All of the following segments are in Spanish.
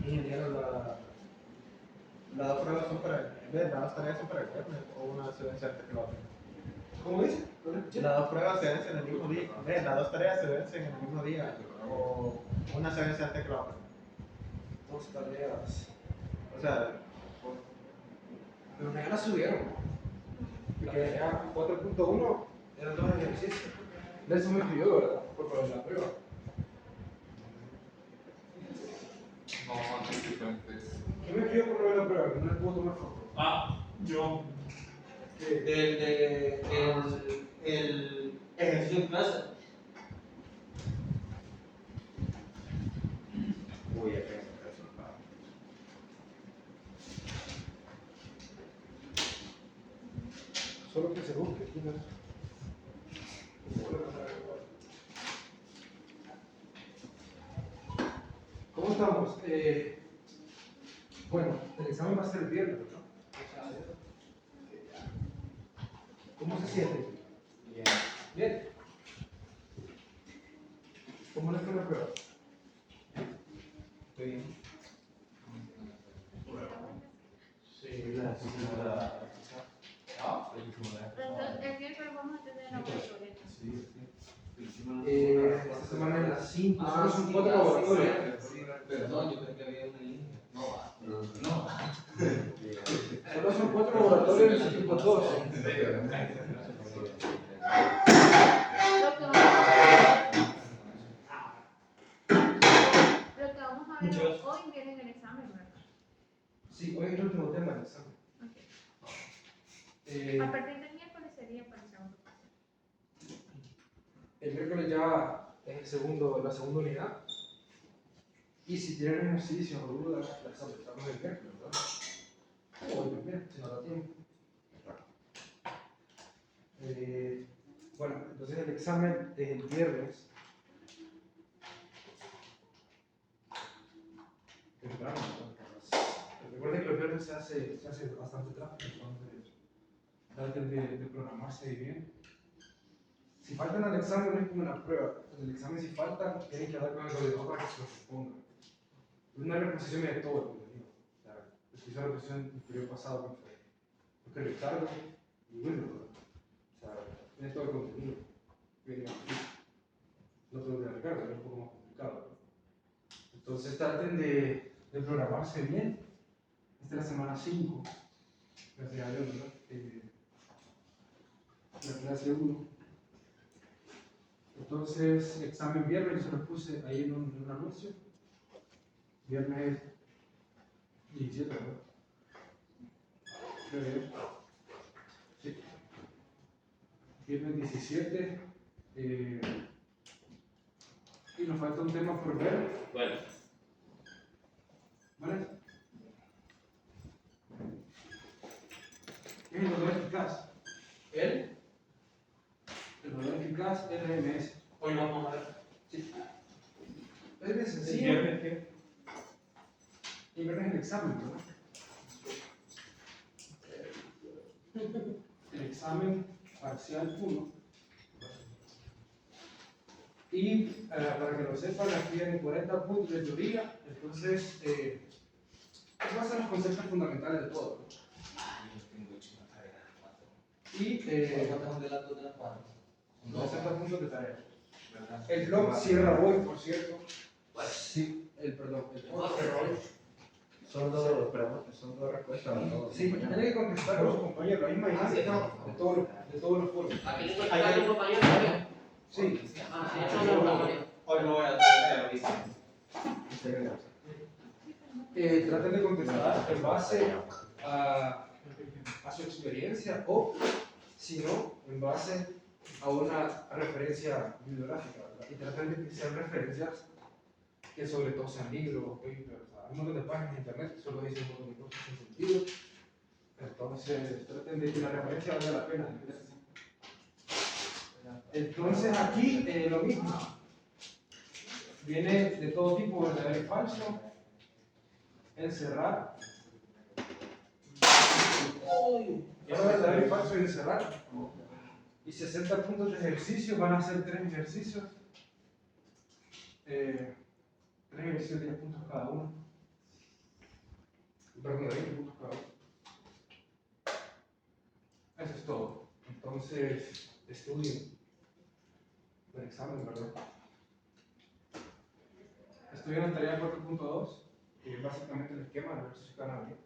Ingeniero, las dos pruebas son para las dos tareas son para el viernes o una se vence antes que la otra. ¿Cómo dice? Las dos pruebas se vencen el mismo día. Las dos tareas se vencen en el mismo día o una se vence antes que la otra. Dos tareas. O sea, Pero ya la subieron. Porque ya 4.1 eran dos ejercicios. De eso me escribió, ¿verdad? Por lo de la prueba. No, antes diferentes. ¿Quién me escribió por lo de la prueba? Que no le puedo tomar foto. Yo. El ejercicio en clase. uy, ya tengo el resultado. Solo que se busque. ¿Quién es? ¿Cómo estamos? Bueno, el examen va a ser el viernes, ¿no? ¿Cómo se siente? Bien. Bien. ¿Cómo le fue la prueba? Estoy bien. Sí, El miércoles vamos a tener laboratorio. esta semana es las 5, solo son 4 laboratorios. Perdón, yo creo que había una línea. No. Solo son 4 laboratorios en el tipo 2. Lo que vamos a ver hoy viene en el examen, ¿verdad? Sí, hoy es el último tema del examen. A partir del miércoles sería para el segundo paso. El miércoles ya es la segunda unidad. Y si tienen ejercicios o dudas, las apretamos el miércoles, ¿verdad? O hoy también, si no da tiempo. Bueno, entonces el examen es el viernes. Temprano, ¿no? Recuerden que los viernes se hace bastante tráfico, entonces traten de programarse bien. Si faltan al examen, no es como una prueba. En el examen, si faltan, tienen que hablar con el coordinador para que se los responda. Es una reposición de todo el contenido. O sea, hice la reposición el periodo pasado con Fred. Porque Ricardo y Wilmer, o sea, tiene todo el contenido. Viene aquí. No todo de Ricardo, es un poco más complicado, ¿no? Entonces traten de programarse bien. Esta es la semana 5. Gracias a Dios, ¿verdad? La clase 1. Entonces, examen viernes, yo se lo puse ahí en un anuncio. Viernes 17, ¿verdad? Sí. Viernes 17. Y nos falta un tema por ver. Bueno. ¿Vale? ¿Qué es el valor eficaz? El valor eficaz RMS. Hoy vamos a ver. Sí. Es bien ¿El sencillo. viernes qué? Y viernes el examen, ¿verdad? El examen parcial 1. Y para que lo sepan, aquí vienen 40 puntos de teoría. Entonces, va a ser los conceptos fundamentales de todo, ¿no? Y 60 puntos de tarea. El blog cierra hoy, por cierto. Sí, el blog cierra hoy. Son dos respuestas. ¿No? Sí, tiene que contestar con su compañero, la misma dinámica de todos los foros. Aquí le estoy pagando un compañero también. Sí. Hoy lo voy a hacer. Traten de contestar en base a su experiencia o, si no, en base a una referencia bibliográfica, ¿verdad? Y traten de que sean referencias que sobre todo sean libros, papers, hay un montón de páginas en internet que solo dicen un montón de cosas sin sentido. Entonces, traten de que la referencia valga la pena. Entonces, aquí lo mismo. Viene de todo tipo, verdadero y falso. Encerrar. Prueba verdadero y falso y encerrar. Y 60 puntos de ejercicio, van a ser 3 ejercicios. 3 ejercicios, 10 puntos cada uno. Perdón, de 20 puntos cada uno. Eso es todo. Entonces, estudien el examen, ¿verdad? Estudien la tarea 4.2, que es básicamente el esquema del ejercicio que van a ver.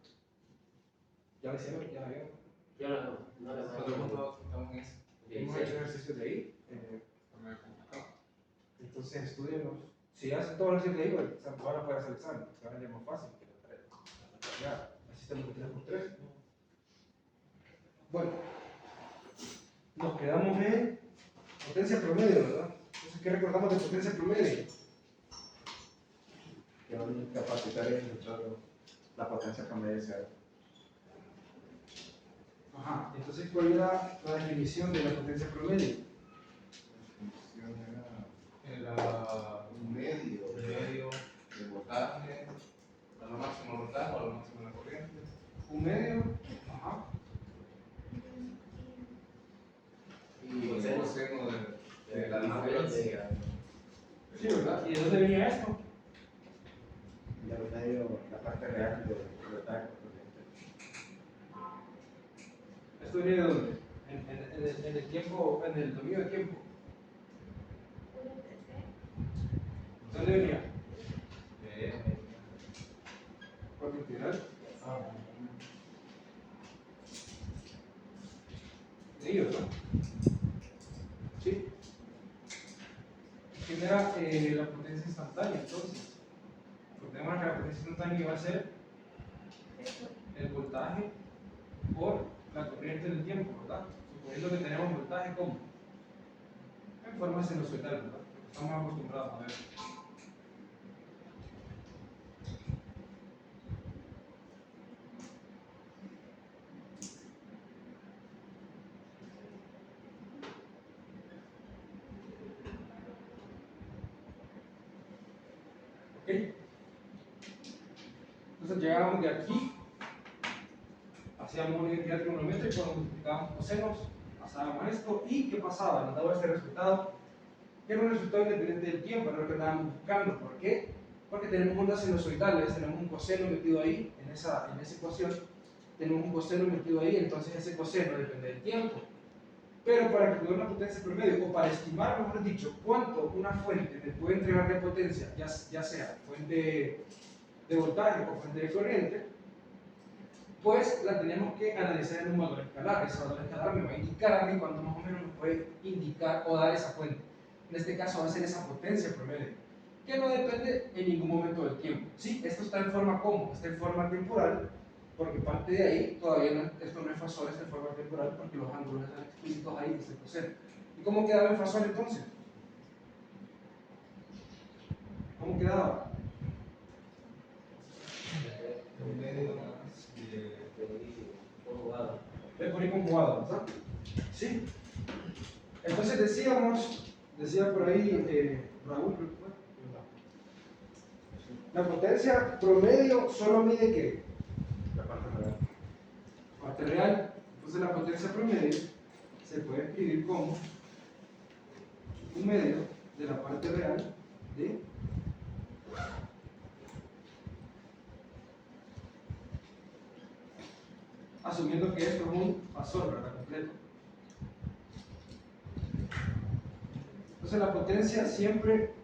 ¿Ya lo hicieron? ¿Ya la vieron? Yo no le voy a Otro punto, estamos en eso. Hemos hecho ejercicios de ahí. Está medio complicado. Entonces, estudienlos. Si hacen todos los que te digo, van a poder hacer el examen, se van a ir más fácil que la tarea. Ya, así estamos de 3x3. Bueno, nos quedamos en potencia promedio, ¿verdad? Entonces, ¿qué recordamos de potencia promedio? Que un capacitario encontrar la potencia promedio de cero. Ajá, entonces, ¿cuál era la definición de la potencia promedio? Era un medio de voltaje, a lo máximo voltaje o a lo máximo la corriente. Un medio, ajá, Y el coseno de la diferencia. sí, ¿verdad? ¿Y de dónde venía esto? Y al medio, la parte real de voltaje corriente. ¿Esto viene de dónde? En el tiempo, en el dominio de tiempo. ¿De dónde venía? ¿Cuánto integral? De ellos, ¿no? Sí. ¿Quién era la potencia instantánea entonces? Porque tenemos que la potencia instantánea va a ser el voltaje por la corriente del tiempo, ¿verdad? Suponiendo que tenemos voltaje como en forma sinusoidal, ¿verdad? Estamos acostumbrados a ver. ¿Ok? Entonces llegábamos de aquí, hacíamos una identidad trigonométrica, multiplicábamos cosenos, pasábamos esto, y ¿qué pasaba? Nos daba este resultado, que era un resultado independiente del tiempo, era lo que estábamos buscando. ¿Por qué? Porque tenemos ondas sinusoidales, tenemos un coseno metido ahí, en esa ecuación, tenemos un coseno metido ahí, entonces ese coseno depende del tiempo. Pero para calcular una potencia promedio, o para estimar, mejor dicho, cuánto una fuente te puede entregar de potencia, ya sea fuente de voltaje o fuente de corriente, pues la tenemos que analizar en un valor escalar. Ese valor escalar me va a indicar a mí cuánto más o menos me puede indicar o dar esa fuente. En este caso va a ser esa potencia promedio, que no depende en ningún momento del tiempo. Sí, esto está en forma ¿cómo? Está en forma temporal, porque parte de ahí todavía no, esto no es fasor, está en forma temporal, porque los ángulos están explícitos ahí, este coseno. ¿Y cómo quedaba en fasor entonces? ¿Cómo quedaba? Un medio conjugado. Es por ahí conjugado, ¿verdad? Sí. Entonces decía por ahí Raúl, creo que fue. La potencia promedio solo mide ¿qué? La parte real. Parte real. Entonces la potencia promedio se puede escribir como un medio de la parte real de asumiendo que esto es un fasor, ¿verdad? Completo. Entonces la potencia siempre,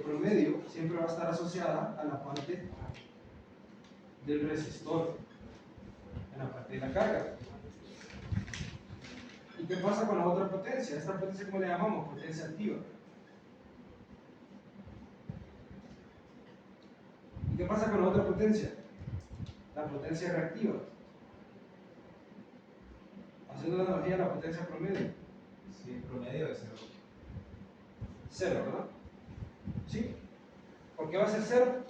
promedio, siempre va a estar asociada a la parte del resistor, en la parte de la carga. ¿Y qué pasa con la otra potencia? Esta potencia, ¿cómo le llamamos? Potencia activa. ¿Y qué pasa con la otra potencia? La potencia reactiva. Haciendo una analogía a la potencia promedio. Sí, promedio de 0. Cero, ¿verdad? ¿Sí? ¿Por qué va a ser cero?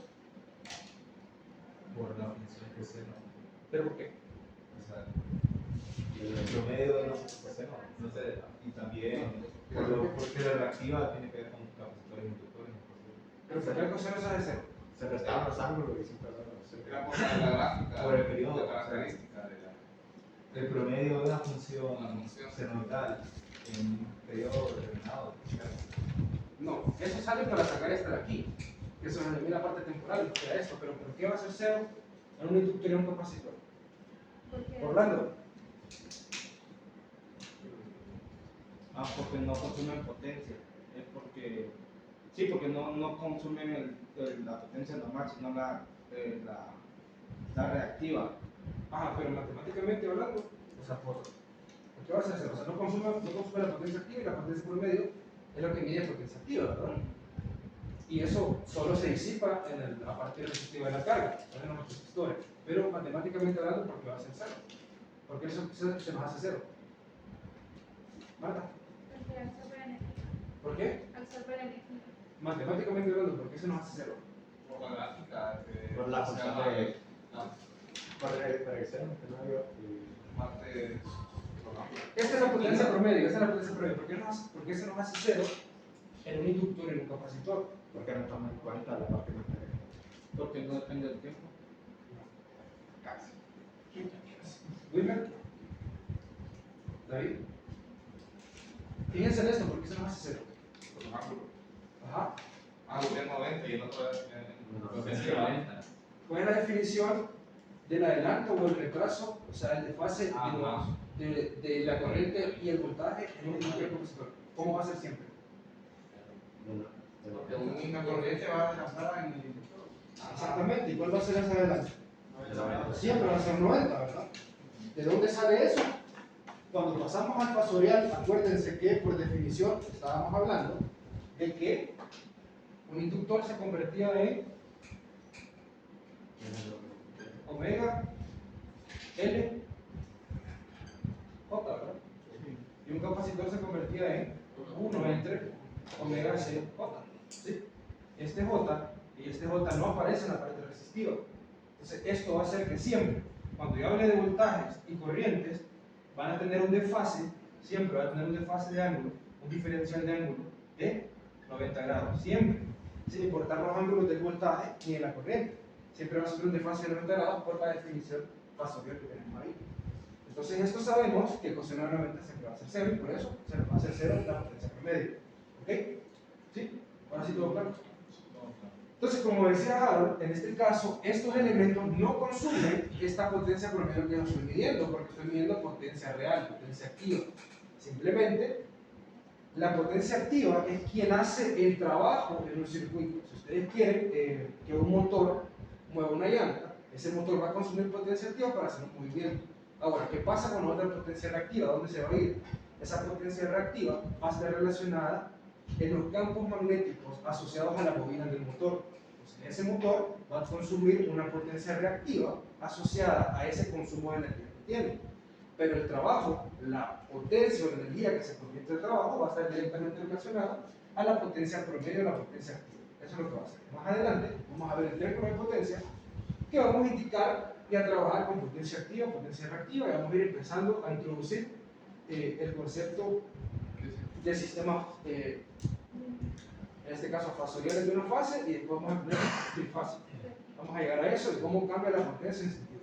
Por la función coseno. ¿Pero por qué? O sea, el promedio de los coseno. No sé, y también porque la reactiva tiene que ver con capacitores e inductores. ¿Pero por qué el coseno se hace cero? Se restaban los ángulos y siempre hablaban de cero. Era por la gráfica, Por el periodo. la característica de la. El promedio de una función Una función. senoidal en un periodo determinado. No, eso sale para sacar esto de aquí. Que se nos elimina la parte temporal y queda esto. Pero ¿por qué va a ser cero en un inductor y un capacitor? Porque Orlando. Porque no consumen potencia. Es porque, sí, porque no consumen la potencia normal, sino la reactiva. Ajá, pero matemáticamente hablando, o sea, ¿por qué va a ser cero? O sea, no consume la potencia activa y la potencia por medio es lo que mide potencia activa, ¿verdad? Y eso solo se disipa en la parte resistiva de la carga, en los resistores. Pero matemáticamente hablando, ¿por qué va a ser cero? Porque eso se nos hace cero. Marta, porque absorbe energía. ¿por qué? Absorbe energía. Matemáticamente hablando, ¿por qué se nos hace cero? Por la gráfica. Por la función de- la Para el seno, que no había. parte Esta es la potencia promedio, esta es la potencia promedio. ¿Por qué se nos hace cero en un inductor y en un capacitor? Porque no toma en cuenta la parte material. Porque no depende del tiempo. casi. Wilmer, David. Fíjense en esto, ¿por qué se nos hace cero? Por los ángulos. Ajá. Ángulo es 90 y el otro es ¿Cuál es la definición del adelanto o el retraso? O sea, el desfase más. de la corriente y el voltaje en un inductor y capacitor. ¿Cómo va a ser siempre? Porque una misma corriente va a alcanzar en el inductor. Exactamente. ¿Y cuál va a ser ese adelanto? Siempre va a ser 90, ¿verdad? ¿De dónde sale eso? Cuando pasamos al fasorial, acuérdense que por definición estábamos hablando de que un inductor se convertía en omega L J, ¿verdad? Y un capacitor se convertía en 1 entre omega C J. ¿Sí? Este J y este J no aparece en la parte resistiva. Entonces, esto va a hacer que siempre, cuando yo hable de voltajes y corrientes, van a tener un desfase, siempre va a tener un desfase de ángulo, un diferencial de ángulo de 90 grados, siempre, sin importar los ángulos del voltaje ni de la corriente. Siempre va a ser un desfase de 90 grados por la definición fasorial que tenemos ahí. Entonces, esto sabemos que el coseno de 90 siempre va a ser 0 y por eso se nos va a hacer 0 en la potencia promedio. ¿Ok? ¿Sí? Ahora sí todo claro. Entonces, como decía Harold, en este caso, estos elementos no consumen esta potencia promedio que yo estoy midiendo, porque estoy midiendo potencia real, potencia activa. Simplemente, la potencia activa es quien hace el trabajo en un circuito. Si ustedes quieren que un motor mueva una llanta, ese motor va a consumir potencia activa para hacer un movimiento. Ahora, ¿qué pasa con otra potencia reactiva? ¿Dónde se va a ir? Esa potencia reactiva va a estar relacionada en los campos magnéticos asociados a la bobina del motor. Entonces, ese motor va a consumir una potencia reactiva asociada a ese consumo de energía que tiene. Pero el trabajo, la potencia o la energía que se convierte en trabajo va a estar directamente relacionada a la potencia promedio o la potencia activa. Eso es lo que va a hacer. Más adelante vamos a ver el término de potencia que vamos a indicar y a trabajar con potencia activa, potencia reactiva, y vamos a ir empezando a introducir el concepto de sistemas, en este caso fasoriales de una fase, y después vamos a tener trifase. Vamos a llegar a eso y cómo cambia la potencia en sentido.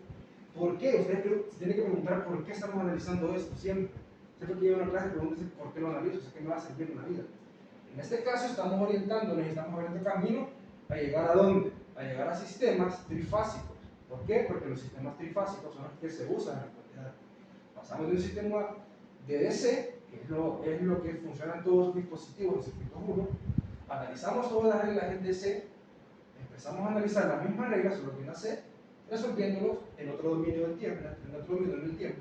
¿Por qué? Ustedes se tienen que preguntar por qué estamos analizando esto siempre. Siempre que llevo una clase, pregúntense por qué lo analizo, o sea, qué me va a servir en la vida. En este caso estamos orientándonos y estamos abriendo camino a llegar a dónde? A llegar a sistemas trifásicos. ¿Por qué? Porque los sistemas trifásicos son los que se usan en la actualidad. Pasamos de un sistema de DC, que es lo que funciona en todos los dispositivos en circuito 1, analizamos todas las reglas en DC, empezamos a analizar las mismas reglas, solo que en AC, resolviéndolos en otro dominio del tiempo, en otro dominio del tiempo.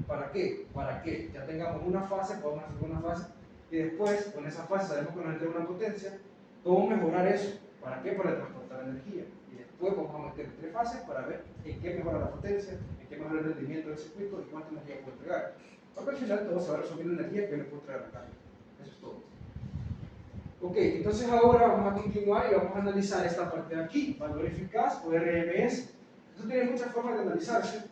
¿Para qué? Para que ya tengamos una fase, podamos hacer una fase, y después, con esa fase, sabemos que nos entra una potencia, ¿cómo mejorar eso? ¿Para qué? Para transportar energía. Y después vamos a meter tres fases para ver en qué mejora la potencia, en qué mejora el rendimiento del circuito y cuánta energía puede entregar. Porque al final todo se va a resumir en energía que le puede traer la carga. Eso es todo. Ok, entonces ahora vamos a continuar y vamos a analizar esta parte de aquí, valor eficaz o RMS. Eso tiene muchas formas de analizarse,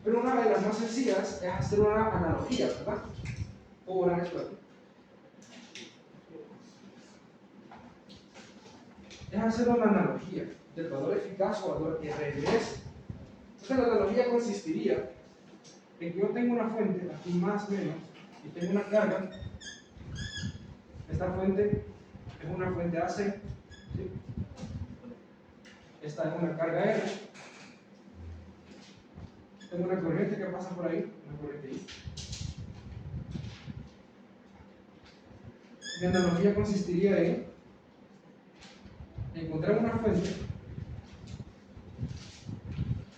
pero una de las más sencillas es hacer una analogía, ¿verdad? O una esto aquí. Es hacer una analogía del valor eficaz o valor RMS. Entonces la analogía consistiría en que yo tengo una fuente, aquí más o menos, y tengo una carga. Esta fuente es una fuente AC, ¿sí? Esta es una carga R. Tengo una corriente que pasa por ahí, una corriente I. Mi analogía consistiría en encontrar una fuente,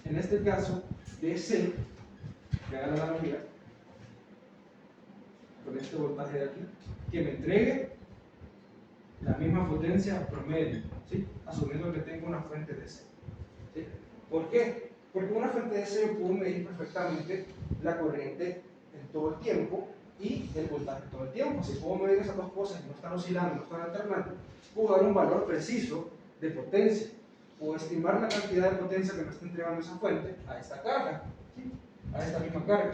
en este caso DC, que haga la analogía, con este voltaje de aquí, que me entregue la misma potencia promedio, ¿sí? Asumiendo que tengo una fuente DC. ¿Sí? ¿Por qué? Porque una fuente DC yo puedo medir perfectamente la corriente en todo el tiempo y el voltaje todo el tiempo. Si puedo medir esas dos cosas que no están oscilando, no están alternando, puedo dar un valor preciso de potencia. Puedo estimar la cantidad de potencia que me está entregando esa fuente a esta carga, ¿sí? A esta misma carga.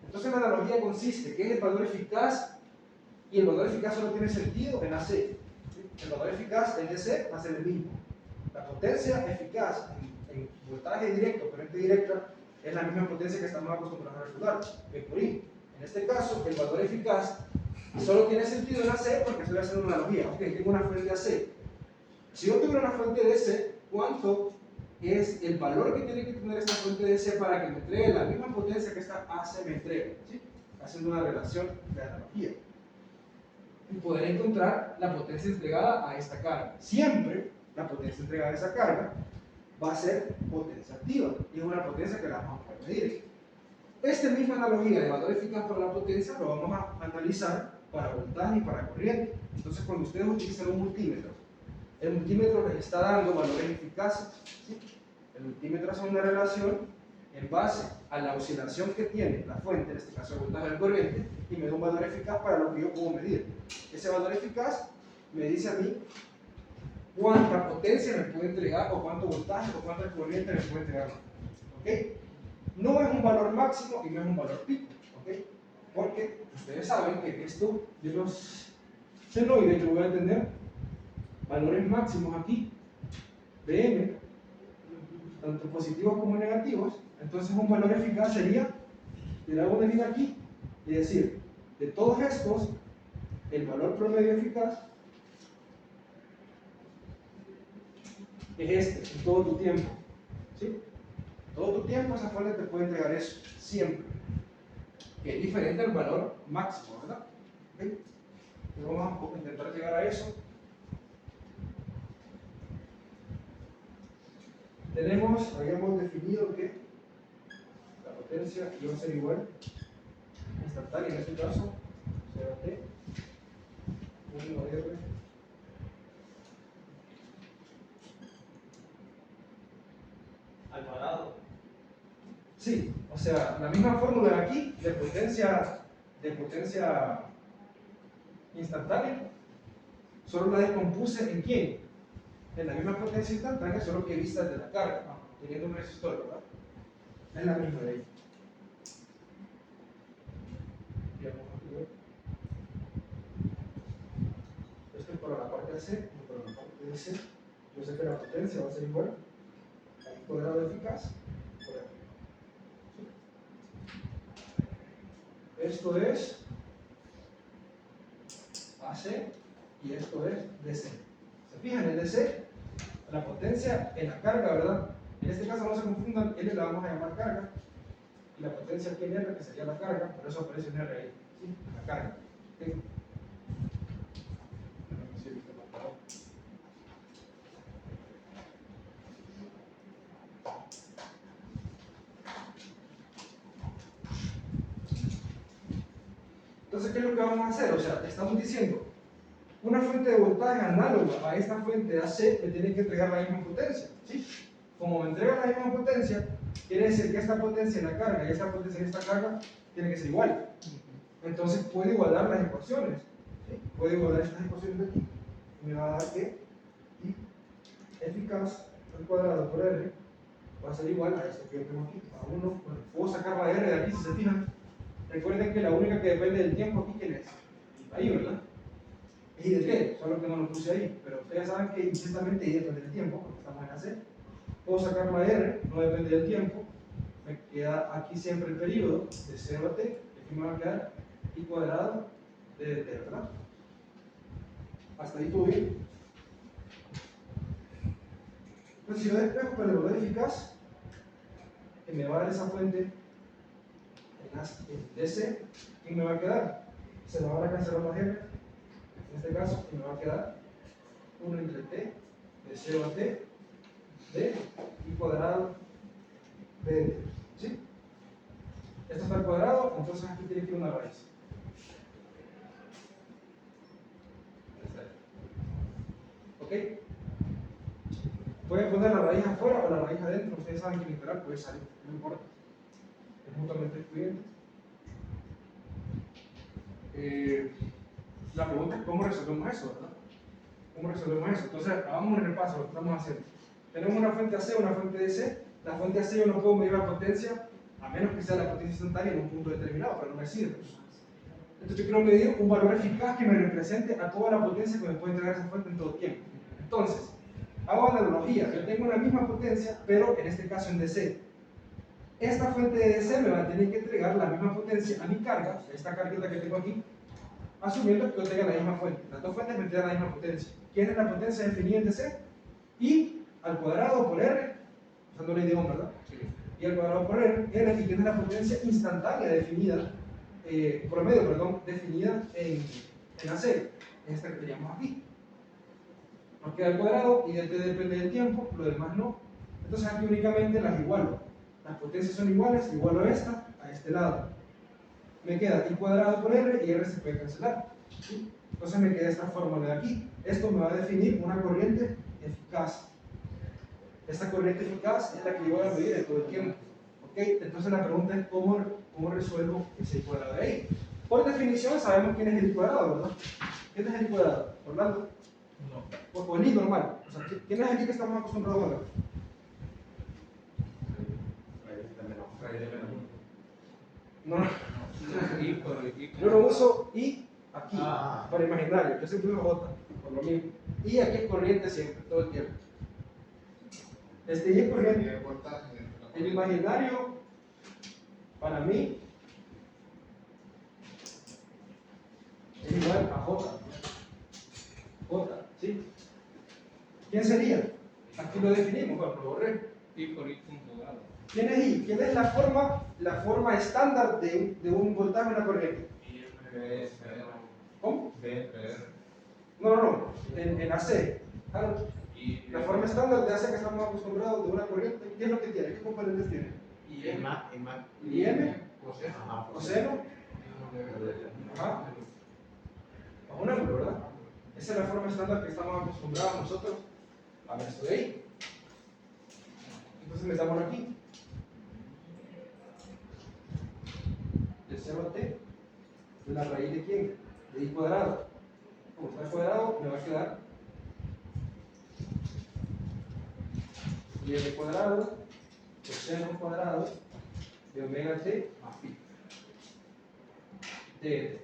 Entonces la analogía consiste que es el valor eficaz, y el valor eficaz solo tiene sentido en AC. ¿Sí? El valor eficaz en DC va a ser el mismo. La potencia eficaz en voltaje directo, corriente directa, es la misma potencia que estamos acostumbrados a recordar, V por I. En este caso, el valor eficaz solo tiene sentido en AC porque estoy haciendo una analogía. Ok, tengo una fuente AC. Si yo tuviera una fuente DC, ¿cuánto es el valor que tiene que tener esta fuente DC para que me entregue la misma potencia que esta AC me entrega? ¿Sí? Haciendo una relación de analogía. Y poder encontrar la potencia entregada a esta carga. Siempre la potencia entregada a esa carga va a ser potencia activa, y es una potencia que la vamos a poder medir. Esta misma analogía de valor eficaz para la potencia lo vamos a analizar para voltaje y para corriente. Entonces, cuando ustedes utilizan un multímetro, el multímetro les está dando valores eficaces, ¿sí? El multímetro hace una relación en base a la oscilación que tiene la fuente, en este caso el voltaje de corriente, y me da un valor eficaz para lo que yo puedo medir. Ese valor eficaz me dice a mí cuánta potencia me puede entregar, o cuánto voltaje, o cuánta corriente me puede entregar. ¿Ok? No es un valor máximo y no es un valor pico. ¿Ok? Porque ustedes saben que esto de los senoides yo voy a tener valores máximos aquí de m, tanto positivos como negativos. Entonces un valor eficaz sería tirar una línea aquí y decir, de todos estos, el valor promedio eficaz es este, en todo tu tiempo. ¿Sí? Todo tu tiempo esa fuente te puede entregar eso, siempre. Que es diferente al valor máximo, ¿verdad? ¿Okay? Entonces vamos a intentar llegar a eso. Habíamos definido que la potencia iba a ser igual instantánea en este caso, CT, 1R. Al cuadrado. Sí, o sea, la misma fórmula de aquí, de potencia instantánea, solo la descompuse en quién, en la misma potencia instantánea, solo que vista desde la carga, teniendo un resistor, ¿verdad? Es la misma de ahí. Esto es para la parte AC, y para la parte DC. Yo sé que la potencia va a ser igual al cuadrado eficaz por aquí. Esto es AC y esto es DC. ¿Se fijan? El DC, la potencia en la carga, ¿verdad? En este caso no se confundan, L la vamos a llamar carga, y la potencia aquí en R, que sería la carga, por eso aparece un R ahí, ¿sí? La carga. ¿Okay? Entonces, ¿qué es lo que vamos a hacer? O sea, estamos diciendo, una fuente de voltaje análoga a esta fuente de AC me tiene que entregar la misma potencia, ¿sí? Como me entrega la misma potencia, quiere decir que esta potencia en la carga y esta potencia en esta carga tiene que ser igual. Entonces puedo igualar las ecuaciones, ¿sí? Puedo igualar estas ecuaciones de aquí. Me va a dar que I eficaz al cuadrado por R va a ser igual a esto que yo tengo aquí, a 1. Bueno, puedo sacar la R de aquí si se fijan. Recuerden que la única que depende del tiempo aquí, ¿quién es? Ahí, ¿verdad? Es I de T, solo que no lo puse ahí. Pero ustedes saben que implícitamente I depende del tiempo, porque estamos en la C. Puedo sacar la R, no depende del tiempo. me queda aquí siempre el periodo de 0 a t, y aquí me va a quedar i cuadrado de dt, ¿verdad? Hasta ahí todo bien. Entonces, si yo despejo con el valor eficaz, que me va a dar esa fuente en DC, ¿qué me va a quedar? Se me van a cancelar las r, en este caso, y me va a quedar 1 entre t, de 0 a t, de i cuadrado de dt, ¿sí? Esto está al cuadrado, entonces aquí tiene que ir una raíz. ¿Ok? Pueden poner la raíz afuera o la raíz adentro, ustedes saben que el integral puede salir, no importa. Es mutuamente excluyente. La pregunta es cómo resolvemos eso, ¿verdad? ¿Cómo resolvemos eso? Entonces, hagamos un repaso de lo que estamos haciendo. Tenemos una fuente AC, una fuente DC. La fuente AC yo no puedo medir la potencia, a menos que sea la potencia instantánea en un punto determinado, pero no me sirve. Entonces, yo quiero medir un valor eficaz que me represente a toda la potencia que me puede entregar esa fuente en todo tiempo. Entonces, hago analogía. Yo tengo la misma potencia, pero en este caso en DC. Esta fuente de DC me va a tener que entregar la misma potencia a mi carga, esta carguita que tengo aquí, asumiendo que yo tenga la misma fuente. Las dos fuentes me entregan la misma potencia. ¿Quién es la potencia definida en DC? I al cuadrado por R, usando la idioma, ¿verdad? I al cuadrado por R, y quién es la potencia instantánea definida, promedio, perdón, definida en AC, es esta que teníamos aquí. Nos queda el cuadrado y de t depende del tiempo, lo demás no. Entonces aquí únicamente las igualo. Las potencias son iguales, igualo esta a este lado. Me queda i cuadrado por r y r se puede cancelar. ¿Sí? Entonces me queda esta fórmula de aquí. Esto me va a definir una corriente eficaz. Esta corriente eficaz es la que yo voy a medir de todo el tiempo. ¿Ok? Entonces la pregunta es cómo resuelvo ese i cuadrado de ahí. Por definición sabemos quién es el i cuadrado, ¿verdad? ¿Quién es el i cuadrado? ¿Orlando? No. O el i normal. O sea, ¿quién es aquí que estamos acostumbrados a ver? No, yo no uso I aquí, para imaginario, yo siempre uso J, por lo mismo. I aquí es corriente siempre, todo el tiempo. Este I es corriente. El imaginario, para mí, es igual a J. J, ¿sí? ¿Quién sería? Aquí lo definimos, bueno, lo borré. I por I punto grado. ¿Quién es I? ¿Quién es la forma estándar de un voltaje en una corriente? ¿Cómo? No. En AC. Claro. La forma estándar de AC que estamos acostumbrados de una corriente, ¿qué es lo que tiene? ¿Qué componentes tiene? Y M. ¿Y M? Coseno. ¿Coseno? Ajá. Bajo un ángulo, ¿verdad? Esa es la forma estándar que estamos acostumbrados nosotros a ver esto de ahí. Entonces metamos aquí. De 0 a t, de la raíz de quién? De i cuadrado. Como está cuadrado, me va a quedar y m cuadrado, coseno cuadrado de omega t más pi. De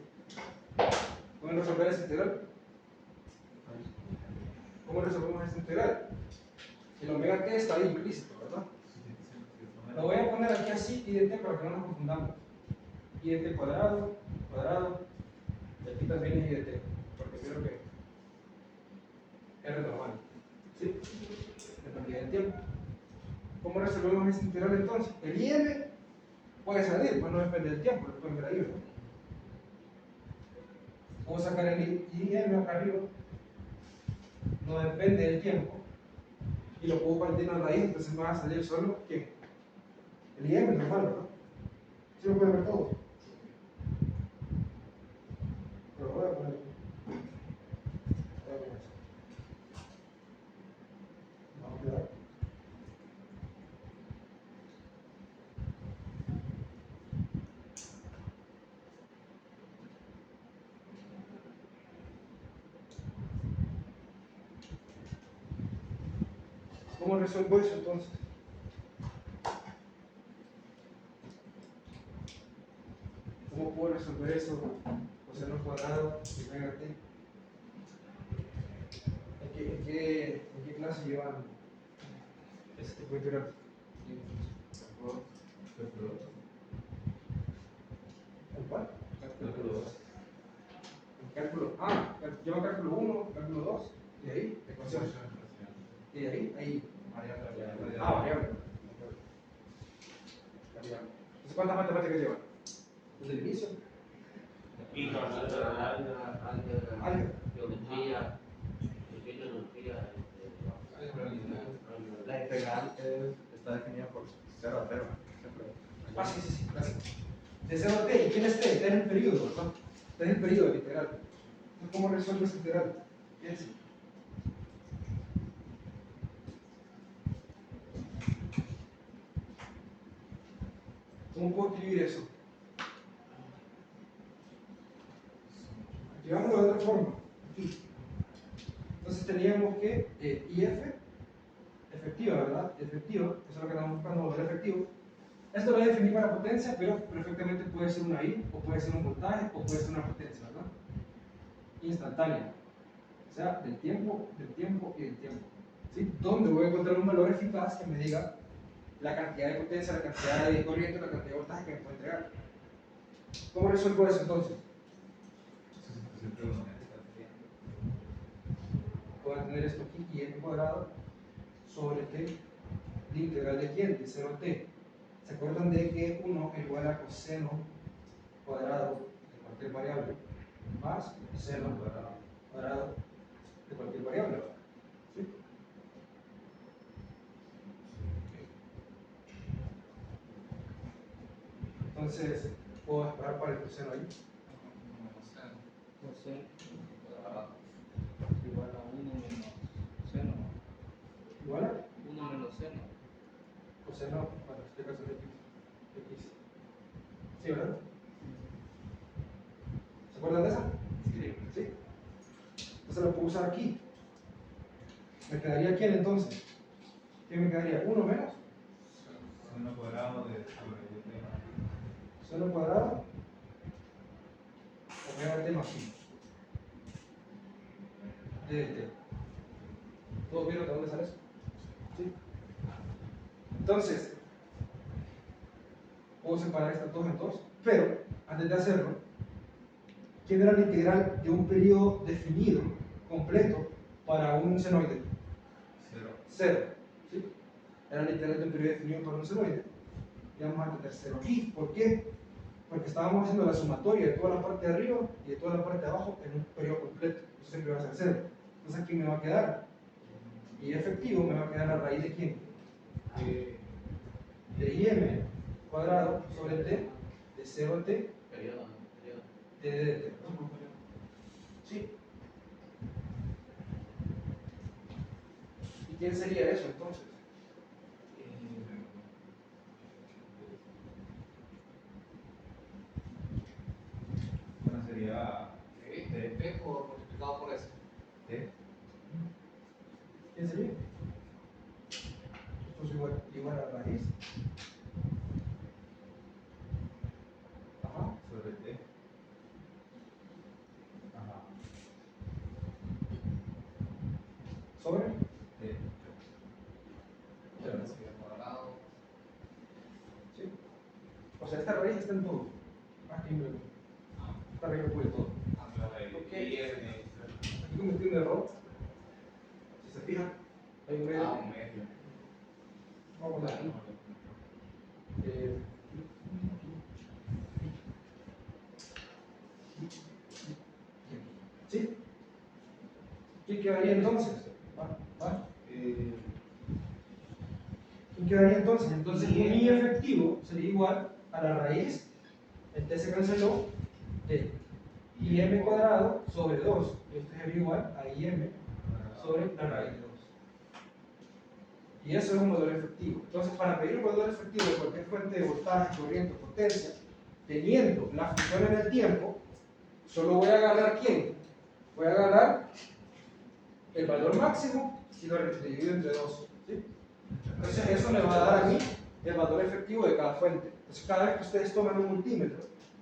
¿Cómo resolver ese integral? ¿Cómo resolvemos esta integral? El omega t está ahí implícito, ¿verdad? Lo voy a poner aquí así y de t para que no nos confundamos. Y de t cuadrado, y aquí también es y de t, porque creo que es normal. ¿Sí? Depende del tiempo. ¿Cómo resolvemos este integral entonces? El IM puede salir, pues no depende del tiempo, lo pueden ver ahí, ¿no? Puedo sacar el IM acá arriba, no depende del tiempo, y lo puedo partir en la raíz, entonces me va a salir solo ¿quién? El IM normal, ¿verdad? ¿Sí lo pueden ver todo? Pero lo voy a poner aquí. Vamos a quedar. ¿Cómo resuelvo eso entonces? ¿Cómo puedo resolver eso? Coseno cuadrado, omega t. ¿En qué clase llevan este tipo de integral? ¿El cuál? Cálculo 2. El cálculo, lleva cálculo 1, cálculo 2, y ahí, ecuación. Y de ahí, Variable. variable. Entonces, ¿cuántas matemáticas lleva? Desde el inicio. Álgebra. Geometría, La integral está definida por 0 a 0. Sí, gracias. De 0 a t, ¿y quién es t? T es el periodo, ¿verdad? T es el periodo del integral. Entonces, ¿cómo resuelves esa integral? Fíjense. ¿Cómo puedo escribir eso? Llevámoslo de otra forma. Aquí. Entonces teníamos que IF, efectiva, ¿verdad? Efectivo, eso es lo que estamos buscando, valor efectivo. Esto lo voy a definir para potencia, pero perfectamente puede ser una I, o puede ser un voltaje, o puede ser una potencia, ¿verdad? Instantánea. O sea, del tiempo y del tiempo. ¿Sí? Donde voy a encontrar un valor eficaz que me diga la cantidad de potencia, la cantidad de corriente, la cantidad de voltaje que me puede entregar. ¿Cómo resuelvo eso entonces? Voy a tener esto aquí, y m cuadrado sobre t, la integral de quién, de 0 a t. ¿Se acuerdan de que 1 es igual a coseno cuadrado de cualquier variable más seno cuadrado de cualquier variable? ¿Sí? Entonces, puedo esperar para el coseno ahí. Coseno igual a 1 menos seno. Igual a 1 menos seno. coseno, para este caso de x. ¿Sí, verdad? ¿Se acuerdan de esa? Sí. Entonces lo puedo usar aquí. ¿Me quedaría quién entonces? ¿Qué me quedaría? 1 menos Seno cuadrado de sobre t. seno cuadrado omega t más 1 de t. ¿Todos vieron de dónde sale eso? ¿Sí? Entonces, puedo separar estas dos en dos, pero antes de hacerlo, ¿quién era la integral de un periodo definido, completo, para un senoide? 0. ¿Sí? Era la integral de un periodo definido para un senoide. Y vamos a meter 0 aquí. ¿Por qué? Porque estábamos haciendo la sumatoria de toda la parte de arriba y de toda la parte de abajo en un periodo completo. Eso siempre va a ser 0. Entonces, ¿aquí me va a quedar? Y efectivo me va a quedar a raíz de quién? De IM cuadrado sobre t, de 0 a t, periodo. t de t. ¿Sí? ¿Y quién sería eso entonces? Bueno, sería T por multiplicado por S. t. ¿Quién sería? Esto es igual a raíz. Ajá. Sobre t. Ajá. Sobre. T. Cuadrado. ¿Sí? O sea, esta raíz está en todo. Aquí me esta raíz lo cubre todo. Ok. Aquí cometí un error. Si se fijan, hay un medio. Un medio. Vamos a ver. ¿Sí? ¿Qué quedaría entonces? ¿Qué quedaría entonces? Entonces un I efectivo sería igual a la raíz, el t se canceló, de IM cuadrado sobre 2. Y esto sería igual a IM sobre la raíz de 2. Y eso es un valor efectivo. Entonces, para pedir un valor efectivo de cualquier fuente de voltaje, corriente o potencia, teniendo la función en el tiempo, solo voy a agarrar ¿quién? Voy a agarrar el valor máximo y lo divido entre 2. ¿Sí? Entonces, eso me va a dar a mí el valor efectivo de cada fuente. Entonces, cada vez que ustedes toman un multímetro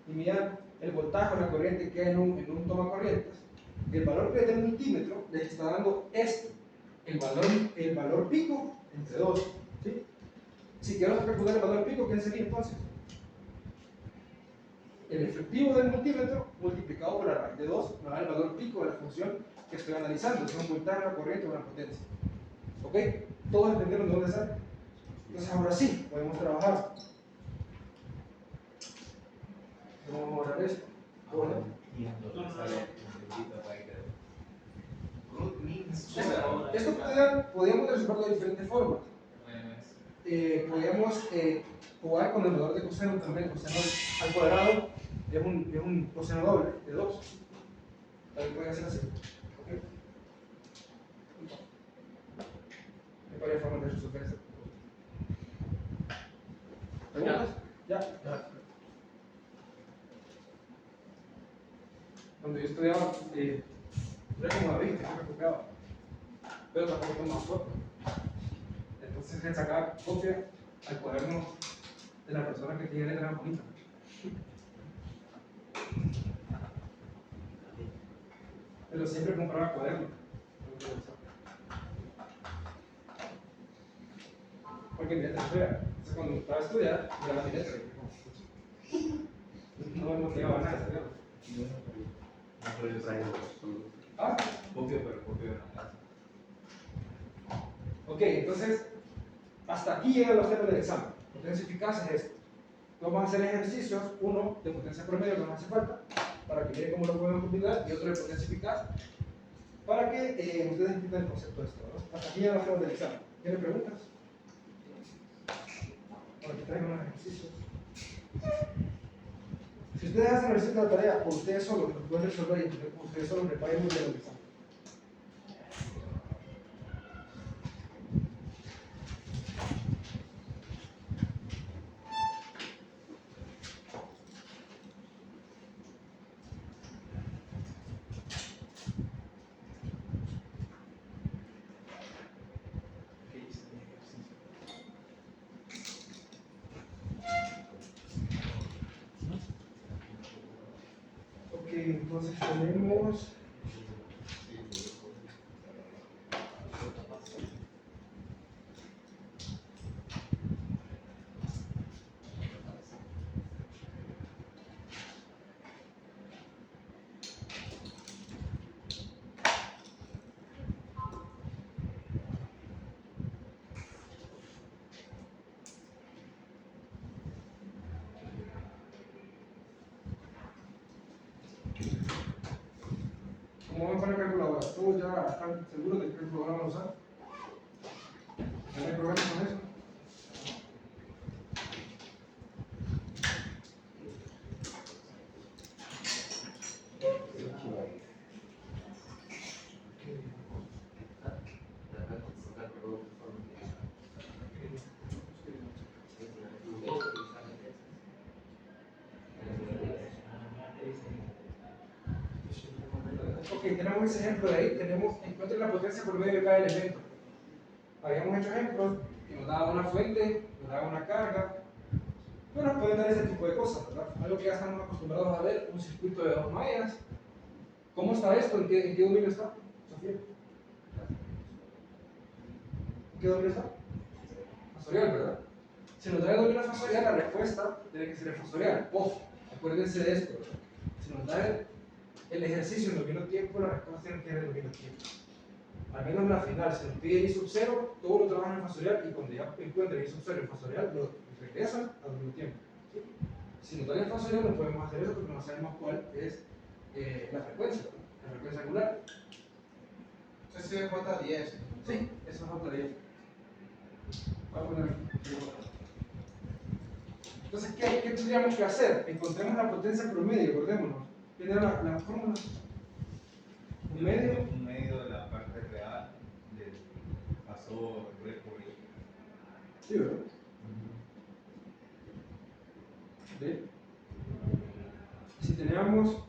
y midan el voltaje o la corriente que hay en un tomacorrientes, el valor que hay del multímetro les está dando esto, el valor pico entre 2. ¿Sí? Si quiero calcular el valor pico, ¿qué sería entonces? El efectivo del multímetro multiplicado por la raíz de 2 me da el valor pico de la función que estoy analizando, si es un voltaje, una corriente o una potencia. ¿Ok? Todos entendieron de dónde sale. Entonces ahora sí, podemos trabajar. Vamos a borrar esto. Bueno. Esto podríamos resolverlo de diferentes formas. Podríamos jugar con el valor de coseno también. Coseno al cuadrado es un coseno doble de 2. También puede hacer así. ¿Okay? Hay varias formas de resolver esto. ¿Preguntas? Ya. Cuando yo estudiaba, era como David, que siempre copiaba, pero tampoco tomaba fotos. Entonces le sacaba copia al cuaderno de la persona que tiene letra bonita. Pero siempre compraba cuadernos. Porque mi letra es fea. Entonces cuando estaba a estudiar, miraba mi letra. No me motivaba nada a estudiar. ¿Ah? Ok, entonces, hasta aquí llegan los temas del examen. Potencia eficaz es esto. Vamos a hacer ejercicios, uno de potencia promedio que nos hace falta, para que miren cómo lo podemos combinar, y otro de potencia eficaz, para que ustedes entiendan el concepto de esto, ¿no? Hasta aquí llegan los temas del examen. ¿Tienen preguntas? Para que traigan los ejercicios. Si ustedes hacen el ejercicio de la tarea por ustedes solos, lo pueden resolver y entender por ustedes solos, preparen muy bien el examen. Ok, entonces tenemos. ¿Cómo van con la calculadora? ¿Todos ya están seguros de que el programa van a usar? ¿No hay problemas con eso? Ok, tenemos ese ejemplo de ahí, encuentren la potencia por medio de cada elemento. Habíamos hecho ejemplos que nos daba una fuente, nos daba una carga, pero nos pueden dar ese tipo de cosas, ¿verdad? Algo que ya estamos acostumbrados a ver, un circuito de 2 mallas. ¿Cómo está esto? ¿En qué dominio está, Sofía? ¿En qué dominio está? Fasorial, ¿verdad? Si nos da el dominio fasorial, la respuesta tiene que ser el fasorial. Ojo, acuérdense de esto, ¿verdad? Si nos da el ejercicio en dominio tiempo, la respuesta tiene que ser el dominio tiempo. Al menos en la final, si nos pide I sub 0, todo lo trabajan en fasorial y cuando ya encuentren I sub 0 en fasorial, lo regresan al dominio tiempo. ¿Sí? Si nos dan el fasorial, no podemos hacer eso porque no sabemos cuál es la frecuencia, ¿no? La frecuencia angular. Ese es J10. Sí, eso es otra idea. Voy a poner aquí. Entonces, ¿qué tendríamos que hacer? Encontremos la potencia promedio, acordémonos. ¿Quién era la fórmula? Un medio. Un medio de la parte real del paso recorrido. Sí, ¿verdad? ¿Ve? Si teníamos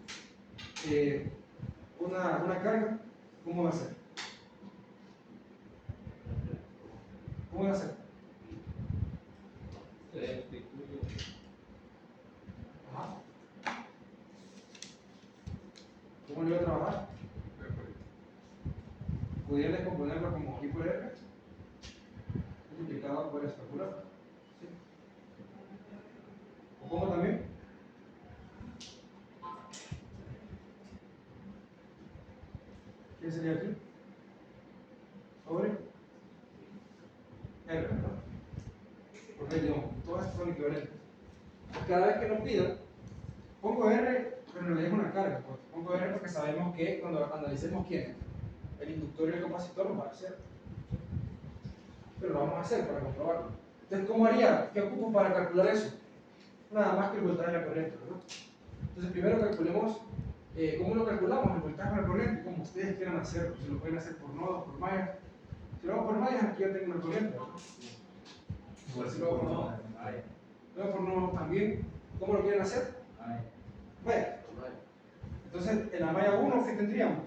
una carga, ¿cómo va a ser? ¿Cómo va a ser? Ajá. ¿Cómo lo iba a trabajar? ¿Podrían descomponerlo como I por R? Multiplicado por especular. ¿Qué sería aquí? Sobre R, ¿verdad? Porque digamos, todas estas son equivalentes. Pues cada vez que nos pidan, pongo R, pero en realidad es una carga. Pues. Pongo R porque sabemos que cuando analicemos quién es, el inductor y el capacitor lo van a hacer. Pero lo vamos a hacer para comprobarlo. Entonces, ¿cómo haría? ¿Qué ocupo para calcular eso? Nada más que el voltaje de la corriente, ¿verdad? Entonces, primero calculemos cómo lo calculamos, el voltaje de la corriente, como ustedes quieran hacerlo. Si lo pueden hacer por nodos, por mallas. Si lo hago por mallas, aquí ya tengo una corriente, ¿verdad? Si lo hago por nodos. Luego por nodos también. ¿Cómo lo quieren hacer? Bueno. Entonces, en la malla 1, ¿qué tendríamos?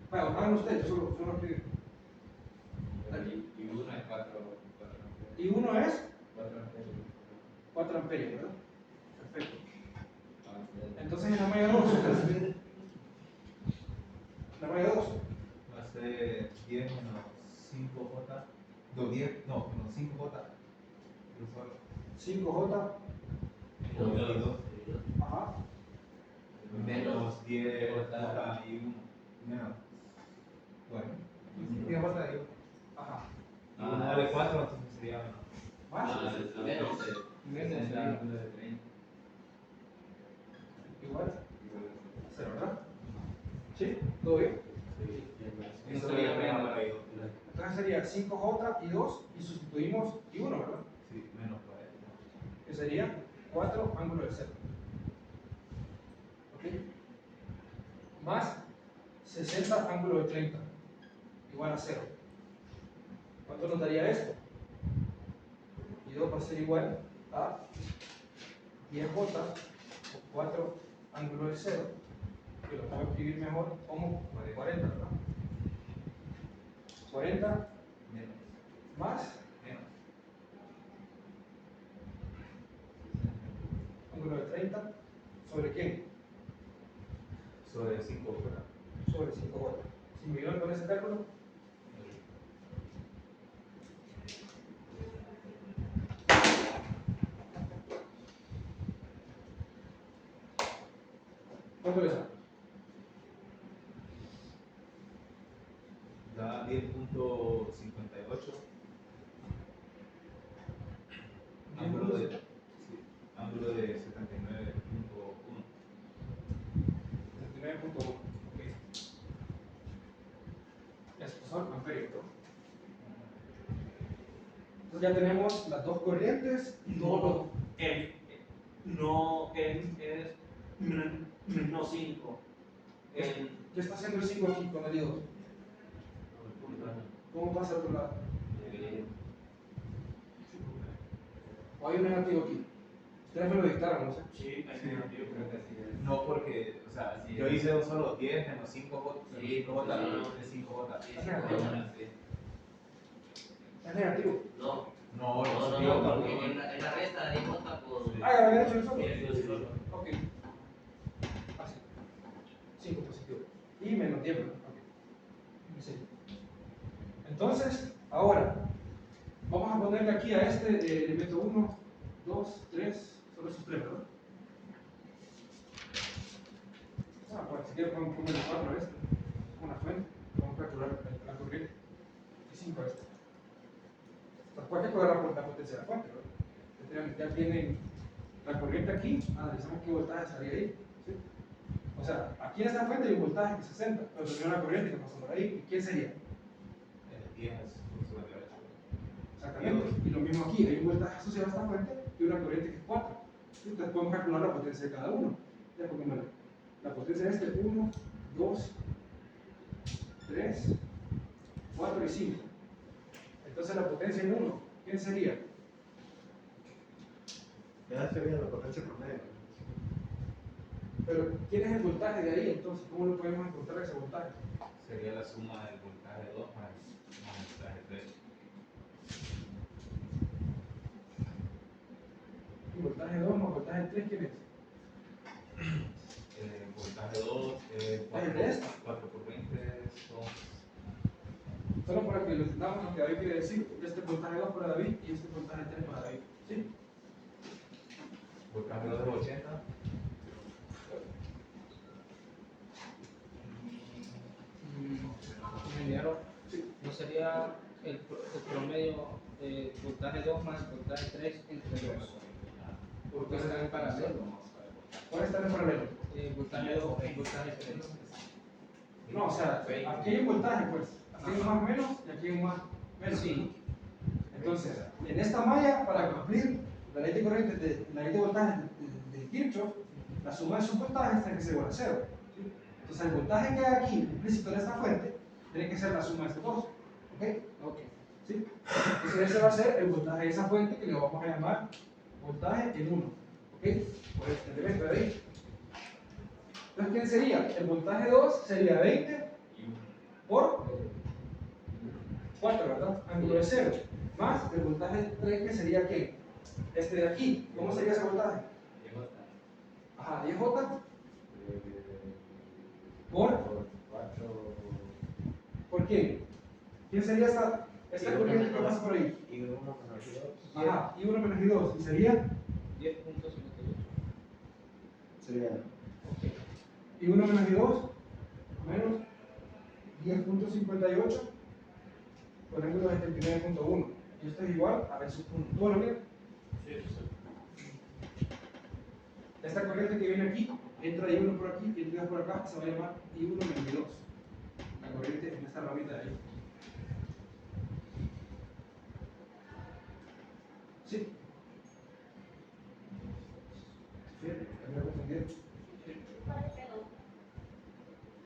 Bueno, hagan ustedes, yo solo pido. Y uno es 4. Y 1 es 4 amperios. 4 amperios, ¿verdad? Perfecto. Entonces en la malla 2, la malla 2, Va a ser 10 menos 5J. No, 10, no, menos 5J. 5J, Y 2. ajá, Menos 10J y 1. Menos. Bueno, 10J y 1. ajá. Y 1 vale 4, entonces sería menos. ¿Más? Menos el ángulo de 30. Igual, 0, ¿verdad? ¿Sí? ¿Todo bien? Eso sería menos para ellos. Entonces sería 5J y 2 y sustituimos y 1, ¿verdad? Sí, menos para ellos. Que sería 4 ángulo de 0. ¿Ok? Más 60 ángulo de 30 igual a 0. ¿Cuánto nos daría esto? Y 2 va a ser igual a 10J por 4 ángulo de 0, que lo puedo escribir mejor como 40, ¿verdad? 40 Menos. más Menos. ángulo de 30 sobre quién? Sobre 5J. Sobre 5J. Si me ayudan con ese cálculo, ¿cuánto le sale? Da 10.58. Ángulo de 79.1. 39.1. Ok. Estos son amperios, ¿no? Entonces ya tenemos las dos corrientes y todos los. No, es menos 5. ¿Qué está haciendo el 5 aquí con el I2? ¿Cómo pasa al otro lado? ¿O hay un negativo aquí? Ustedes me lo dictaron, no sé. Sí, Yo creo que así es. No, porque, o sea, Así yo es. hice un solo 10 menos 5J. Sí, 5J no. es 5J. Sí, Es negativo. sí. Es negativo. No, No, no, no, porque en la resta de J por. Ah, ya lo había hecho el solo. Sí. Ok. Así. 5 positivo. Y menos 10, ¿verdad? Ok. Sí. Entonces, ahora, vamos a ponerle aquí a este elemento 1, 2, 3, solo esos 3, ¿verdad? Ah, pues si quiero ponerle 4 a este, una fuente, vamos a calcular la corriente. Y 5 a este. Después hay que calcular la potencia de la fuente, ¿verdad? Ya tienen la corriente aquí, analizamos qué voltaje estaría ahí. ¿Sí? O sea, aquí en esta fuente hay un voltaje que es 60, pero también una corriente que pasa por ahí. ¿Y quién sería? 10 es 58. Exactamente. Y lo mismo aquí, hay un voltaje asociado a esta fuente y una corriente que es 4. Entonces podemos calcular la potencia de cada uno. Ya pongámosla. La potencia de este 1, 2, 3, 4 y 5. Entonces la potencia en 1, ¿quién sería? Ya sería la potencia promedio. Pero ¿quién es el voltaje de ahí entonces? ¿Cómo lo podemos encontrar ese voltaje? Sería la suma del voltaje 2 más el voltaje 3. ¿Y voltaje 2 más voltaje 3 quién es? El voltaje 2 es ¿El de esta? 4 por 20 son. Solo para que lo entendamos lo que David quiere decir. Este voltaje 2 para David y este voltaje 3 para David. ¿Sí? Voltaje 2 es 80. sería el promedio voltaje 2 más voltaje 3 entre 2. Porque están en paralelo. ¿Cuál está en paralelo? Voltaje 2 y voltaje 3. No, o sea, aquí hay un voltaje, pues. Aquí hay un más menos y aquí hay un más menos. Sí. Entonces, en esta malla, para cumplir la ley de corriente, la ley de voltaje de Kirchhoff, la suma de sus voltajes tiene que ser igual a 0. ¿Sí? Entonces, el voltaje que hay aquí, implícito en esta fuente, tiene que ser la suma de estos dos. ¿Ok? Ok. ¿Sí? Entonces, ese va a ser el voltaje de esa fuente que le vamos a llamar voltaje en 1. ¿Ok? Por este elemento de ahí. Entonces, ¿quién sería? El voltaje 2 sería 20 por 4, ¿verdad? Ángulo de 0. Más el voltaje 3 que sería ¿qué? Este de aquí. ¿Cómo sería ese voltaje? Ajá, 10J ¿por quién? ¿Quién sería esta corriente que pasa por ahí? Y 1 menos 2. Ajá, y 1 menos y 2. ¿Y sería? 10.58. Sería. Y 1 menos y 2 menos 10.58 con ángulo de 79.1. Y esto es igual a ver su punto. ¿Todo lo bien? Esta corriente que viene aquí, entra I1 por aquí y entra I2 por acá, se va a llamar I1 menos I2. La corriente en esta ramita de ahí. ¿Sí? Fíjate, me voy a confundir.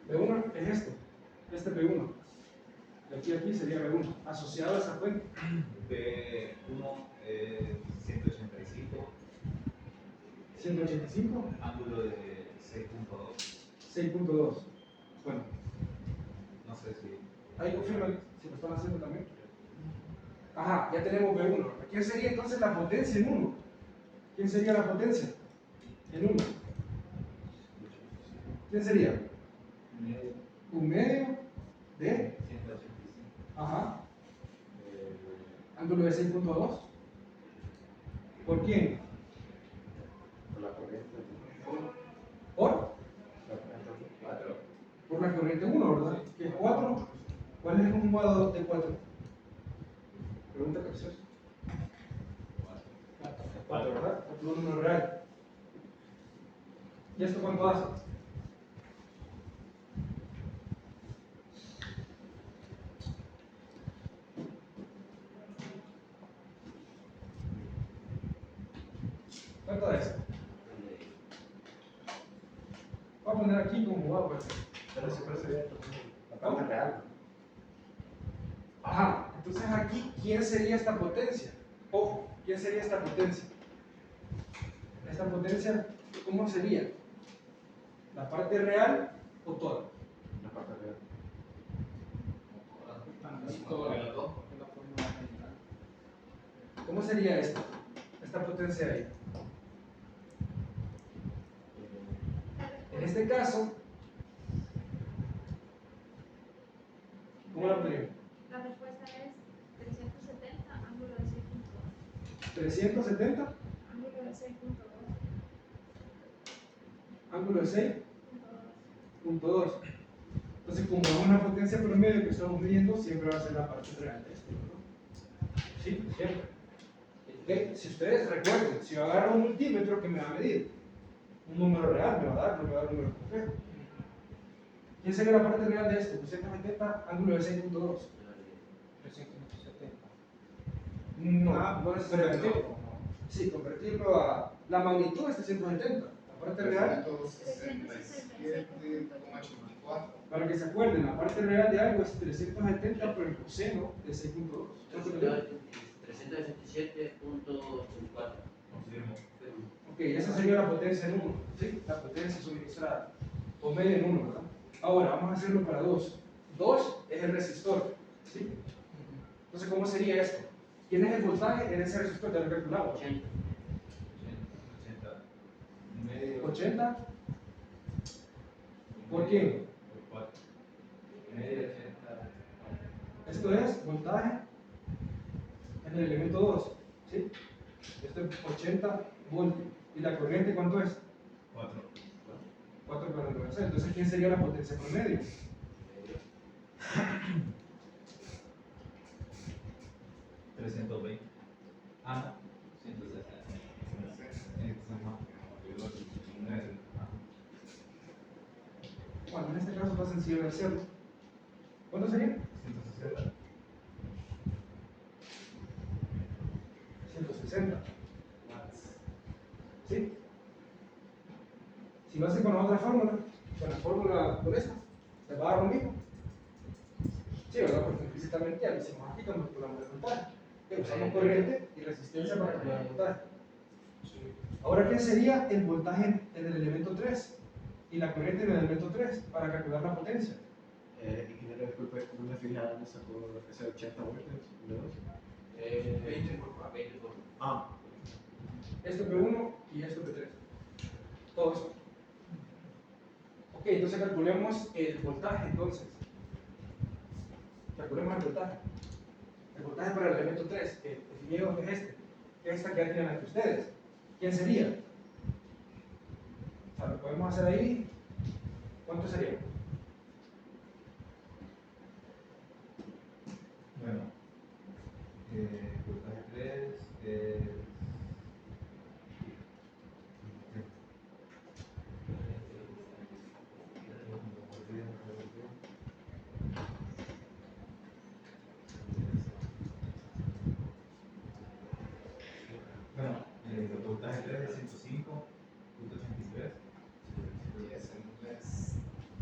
B1 es esto, este B1. De aquí a aquí sería B1, asociado a esa fuente. B1 es 185, 185, ángulo de 6.2. 6.2. Bueno, No sé si. ahí confirman si lo están haciendo también. Ajá, ya tenemos B1. ¿Quién sería entonces la potencia en 1? ¿Quién sería la potencia en 1? ¿Quién sería? Un medio de. 185. Ajá. Ángulo de 6.2. ¿Por quién? Por la corriente. ¿Por? La corriente 4. Por la corriente 1, ¿verdad? Que es 4. ¿Cuál es el conjugado de 4? Pregunta capciosa. 4, ¿verdad? Porque es un número real. ¿Y esto cuánto hace? ¿Cuánto es? Voy a poner aquí conjugado, pues. Pero siempre sería la parte real. Ajá, entonces aquí, ¿quién sería esta potencia? Ojo, ¿quién sería esta potencia? Esta potencia, ¿cómo sería? ¿La parte real o toda? La parte real. ¿Cómo sería esta? Esta potencia ahí. En este caso, ¿cómo la pondría? La respuesta es 370, ángulo de 6.2. 370, Ángulo de 6.2. ángulo de 6.2. Entonces, como es una potencia promedio que estamos midiendo, siempre va a ser la parte real de esto, ¿no? Sí, siempre. Ok, si ustedes recuerden, si yo agarro un multímetro que me va a medir un número real, me va a dar, no me va a dar un número complejo. ¿Quién sería la parte real de esto? 270, ángulo de 6.2. 370. No necesariamente. Sí, convertirlo a la magnitud es 370. La parte real, 367,84. para que se acuerden, la parte real de algo es 370 por el coseno de 6.2. 367.84. Confirmo. Ok, esa sería la potencia en 1, ¿sí? La potencia suministrada, o media en 1, ¿verdad? Ahora, vamos a hacerlo para 2. 2 es el resistor, ¿sí? Entonces, ¿cómo sería esto? ¿Quién es el voltaje en ese resistor? Ya lo calculamos. 80. 80. Medio. 80. ¿Por quién? Por 4. Medio 80. Esto es voltaje en el elemento 2, ¿sí? Esto es 80 voltios. ¿Y la corriente cuánto es? 4. 4,96. Entonces, ¿quién sería la potencia promedio? 320. Ah, no. 160. Bueno, en este caso está sencillo de hacerlo. ¿Cuánto sería? 160. 160. ¿Sí? Si lo hace con la otra fórmula, con la fórmula con esta, te va a dar lo mismo. Sí, ¿verdad? Porque implícitamente ya lo hicimos aquí cuando calculamos el voltaje. Que usamos corriente y resistencia para calcular el voltaje. Ahora, ¿qué sería el voltaje en el elemento 3 y la corriente en el elemento 3 para calcular la potencia? Ingeniero, disculpe, una fijada me sacó lo que sea 80 voltios, ¿no? 20 por 20 por. Ah, Esto P1 y esto P3. Todo eso. Ok, entonces calculemos el voltaje entonces. Calculemos el voltaje. El voltaje para el elemento 3, que definimos que es este. Que es esta que ya tienen ante ustedes. ¿Quién sería? O sea, lo podemos hacer ahí. ¿Cuánto sería? Bueno, voltaje 3 es. Bueno, el voltaje 3 es 105.83. Y es en inglés.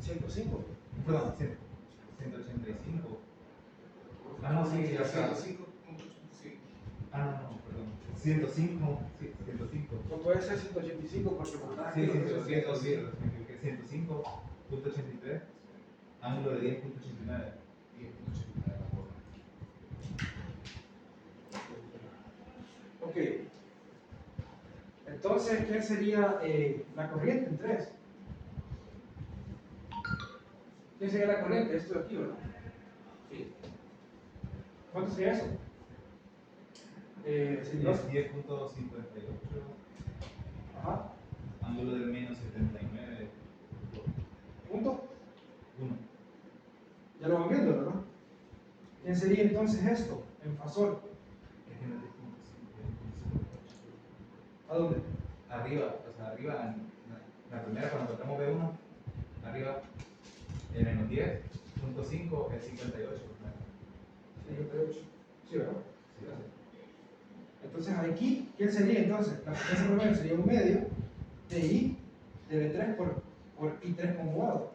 105. Perdón, 185. Ah, no, sí, ya está. 105.85. Ah, no, perdón. 105, sí, 105. No puede ser 185 porque el voltaje. Sí, aquí sí, no lo es siento, 105. sí, me equivoqué. 105.83, ángulo de 10.89. 10.89 de la forma. Ok. Entonces, ¿qué sería la corriente en 3? ¿Qué sería la corriente? Esto de aquí, ¿verdad? Sí. ¿Cuánto sería eso? Si Es no- 10.58, Ajá. ángulo de menos 79. ¿Punto? 1. Ya lo van viendo, ¿verdad? ¿Quién sería entonces esto en fasor? Es que no es 10.5. ¿A dónde? Arriba, o sea, arriba, en la primera cuando tocamos B1, arriba, el menos 10.5 es 58. 58. Sí, ¿verdad? Sí. Entonces aquí, ¿quién sería entonces? La potencia promedio sería un medio de I de B3 por I3 conjugado.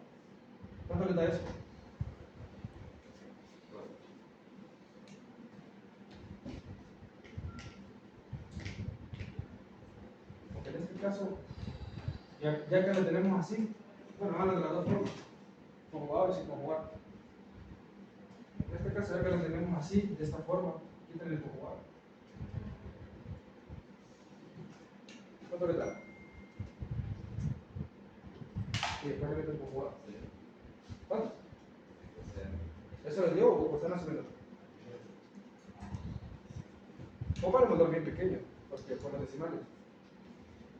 ¿Cuánto le da eso? Porque en este caso, ya que lo tenemos así, bueno, háganlo de las dos formas, conjugado y sin conjugar. En este caso, ya que lo tenemos así, de esta forma, quiten el conjugado. ¿Cuánto le da? Y después le meten el conjugado. ¿Cuánto? ¿Eso le dio o están asumiendo? O para un motor bien pequeño, porque por los decimales.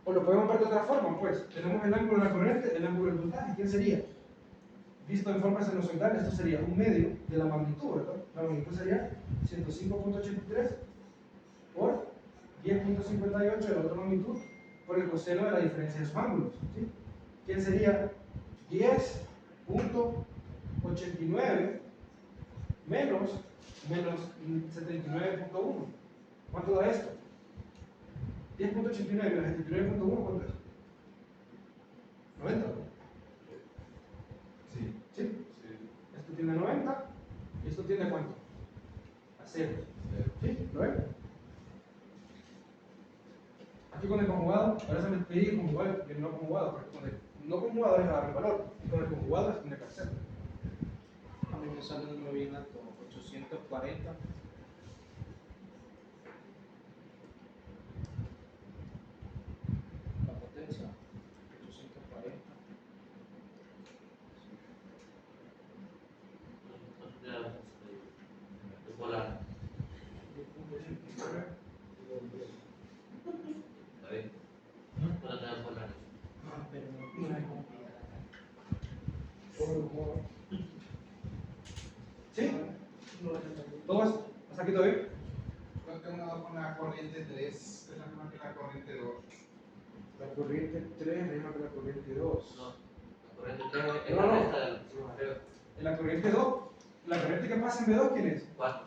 O lo podemos ver de otra forma, pues. Tenemos el ángulo de la corriente, el ángulo del voltaje. ¿Quién sería? Visto en forma sinusoidal, esto sería un medio de la magnitud, ¿verdad? La magnitud sería 105.83 por 10.58 de la otra magnitud por el coseno de la diferencia de sus ángulos. ¿Sí? ¿Quién sería? 10.89 menos 79.1. ¿Cuánto da esto? 10.89 menos 79.1, ¿cuánto es? 90. Sí. ¿Sí? Esto tiene 90 y esto tiene ¿cuánto? A 0. ¿Sí? ¿Lo ven? Aquí con el conjugado, ahora se me pedí el conjugado y el no conjugado, porque con el no conjugado es agarrar el valor y con el conjugado es tener que hacerlo. A mí me sale un número bien alto, 840. La potencia, 840. Es volar. ¿Está bien? ¿Cuánto te da volar? Ah, pero no hay como pillar acá. ¿Sí? ¿Todo eso? ¿Hasta aquí todo bien? corriente 3 es la misma que la corriente 2. No, la corriente 3 es No, la no. resta de la que pusimos arriba. En la corriente 2, la corriente que pasa en B2, ¿quién es? 4.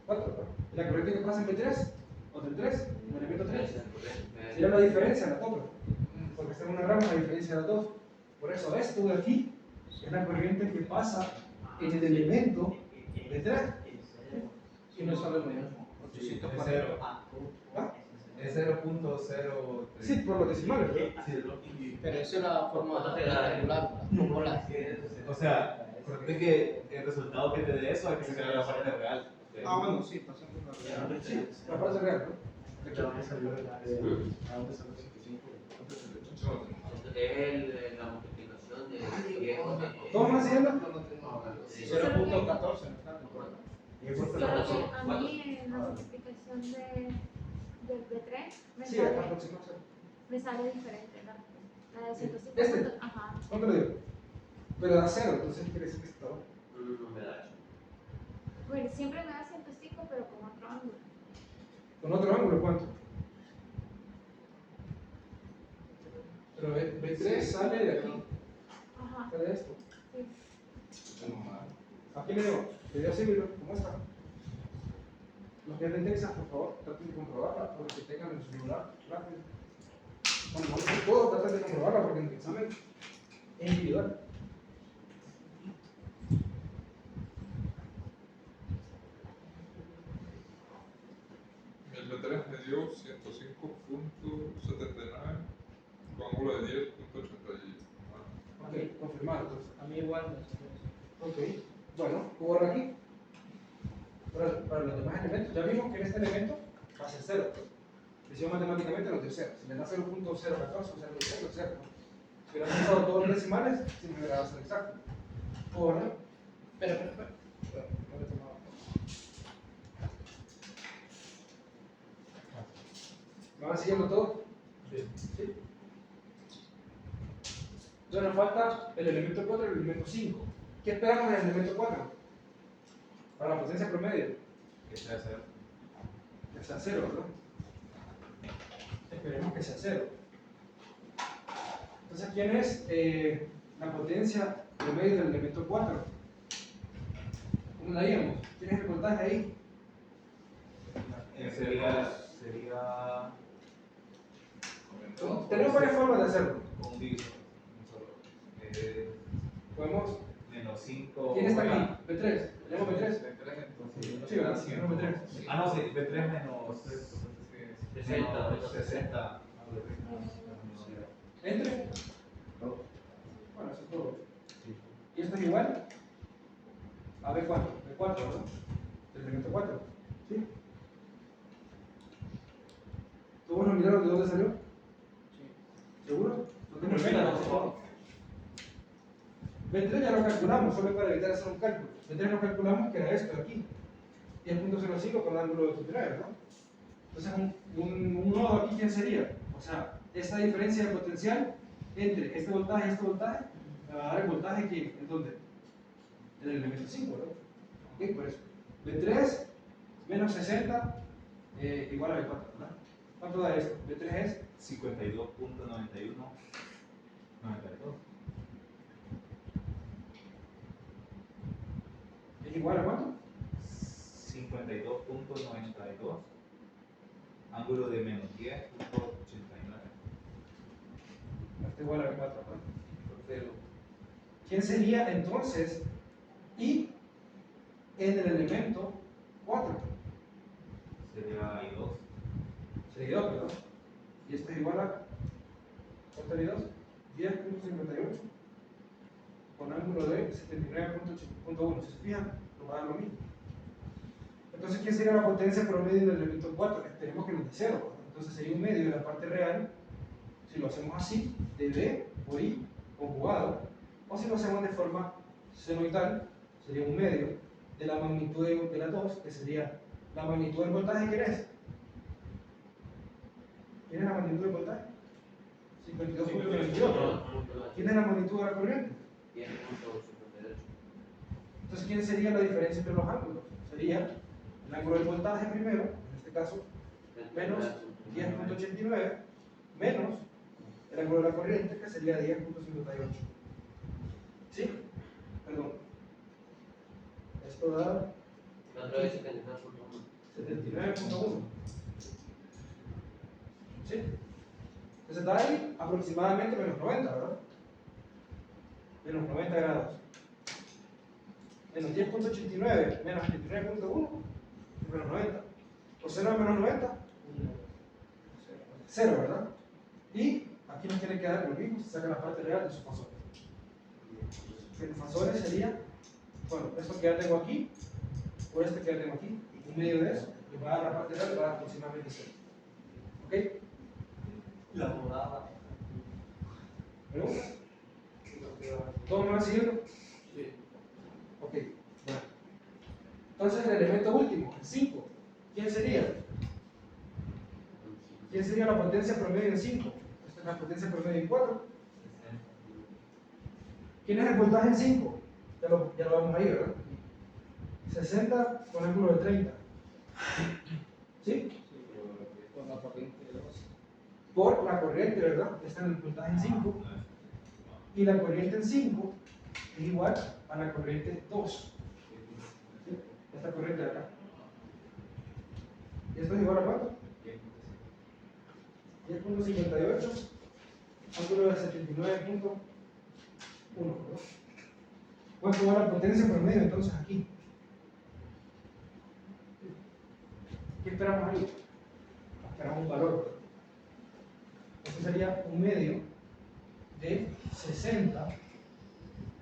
4. ¿La corriente que pasa en B3? ¿O del 3? ¿En el elemento 3? Esa es la corriente. Sería la diferencia de las dos. Porque está en una rama la diferencia de las dos. Por eso esto de aquí es la corriente que pasa en el elemento B3. Y no es solo el mismo. Sí, es cero. ¿Ah? Es 0.03. Sí, por los decimales, ¿verdad? Pero eso es la forma regular, popular. O sea, es que el resultado que te dé eso hay que sacar la parte real. Ah, bueno, sí, pasando una real. Sí, la parte real, ¿no? ¿A dónde salió el 85? Es la multiplicación de 10 con 2. ¿Todos van haciendo? 0.14 me está recordando. Solo que a mí en la multiplicación del B3 Sí, acá aproximadamente. me sale diferente, la de 105. ¿Este? Ajá. ¿Cuánto le digo? Pero da 0, entonces quiere decir que está todo. No me da eso. Bueno, siempre me da 105, pero con otro ángulo. ¿Con otro ángulo cuánto? Pero B3 sale de aquí, Ajá. sale de esto. Sí. Aquí le digo, le dio así, mira, ¿cómo está? Los que den Texas, por favor, traten de comprobarla, porque tengan en su celular rápido. Bueno, no sé todo, traten de comprobarla, porque en el examen es individual. El B3 me dio 105.79 con ángulo de 10.81. Ok, confirmado entonces. A mí igual me salió eso. Ok, bueno, borra aquí. Para los demás elementos, ya vimos que en este elemento va a ser 0. Decimos matemáticamente los de 0. Si le da 0.014 o 0.0, 0. Si hubieran usado todos los decimales, siempre hubiera dado exacto. Borra. Espera. No le he tomado. ¿Me van siguiendo todo? Sí. Entonces nos falta el elemento 4 y el elemento 5. ¿Qué esperamos del elemento 4? Para la potencia promedio. Que sea 0. Que sea 0, ¿verdad? Esperemos que sea 0. Entonces, ¿quién es la potencia promedio del elemento 4? ¿Cómo la haríamos? ¿Tienes el voltaje ahí? Sería Tenemos varias formas de hacerlo. con un dígito. Un solo. Podemos. Menos 5. ¿Quién está aquí? B3. ¿Tenemos B3? Sí, ¿verdad? Sí, tenemos B3. Ah, no, sí, B3 menos 60. menos 60. ¿Entre? Bueno, eso es todo. ¿Y esto es igual? A B cuánto? B4, ¿verdad? El elemento 4. ¿Sí? ¿Todos nos miraron de dónde salió? Sí. ¿Seguro? No tengo pena, por favor. B3 ya lo calculamos, solo para evitar hacer un cálculo. B3 lo calculamos que era esto de aquí. 10.05 con ángulo de 89, ¿verdad? Entonces, un nodo aquí, ¿quién sería? O sea, esta diferencia de potencial entre este voltaje y este voltaje me va a dar el voltaje que, ¿en dónde? En el elemento 5, ¿verdad? Ok, por eso. B3 menos 60 igual a B4, ¿verdad? ¿Cuánto da esto? B3 es 52.91. 92. ¿es igual a cuánto? 52.92. Ángulo de menos 10.89. Está igual a B4, ¿verdad? ¿Quién sería entonces I en el elemento 4? Sería I2. Sería 2, ¿verdad? Y esto es igual a. ¿Cuánto es 2? 10.58 con ángulo de 79.1. Si se fijan, nos va a dar lo mismo. Entonces, ¿quién sería la potencia promedio del elemento 4? Esperemos que nos dé 0, ¿verdad? Entonces sería un medio de la parte real, si lo hacemos así, de B por I conjugado, o si lo hacemos de forma senoidal, sería un medio de la magnitud de las dos, que sería la magnitud del voltaje. ¿Quién es? ¿Quién es la magnitud del voltaje? 52.22. ¿Quién es la magnitud de la corriente? 10.58. Entonces, ¿quién sería la diferencia entre los ángulos? Sería el ángulo del voltaje primero, en este caso, menos 10.89, menos el ángulo de la corriente, que sería 10.58. ¿Sí? Perdón. Esto da La otra vez 79.1. 79.1. ¿Sí? Entonces da ahí aproximadamente menos 90, ¿verdad? Menos 90 grados. Menos 10.89, menos 89.1, menos 90. Por seno de menos 90, 0, ¿verdad? Y aquí nos tiene que dar lo mismo, se saca la parte real de sus fasores. Que los fasores sería, bueno, esto que ya tengo aquí, por este que ya tengo aquí, en medio de eso, le va a dar la parte real, le va a dar aproximadamente 0. ¿Ok? La morada. ¿Preguntas? ¿Todos me van siguiendo? Sí. Ok, bueno. Entonces el elemento último, el 5, ¿quién sería? ¿Quién sería la potencia promedio en 5? Esta es la potencia promedio en 4. ¿Quién es el voltaje en 5? Ya lo vamos ahí, ¿verdad? 60 con ángulo de 30. ¿Sí? Con la corriente de los. Por la corriente, ¿verdad? Está en el voltaje en 5. Y la corriente en 5 es igual a la corriente 2. ¿Sí? Esta corriente de acá. ¿Y esto es igual a cuánto? 10.58, ángulo de 79.1. ¿Cuánto va la potencia promedio entonces aquí? ¿Qué esperamos ahí? Esperamos un valor. Esto sería un medio de 60.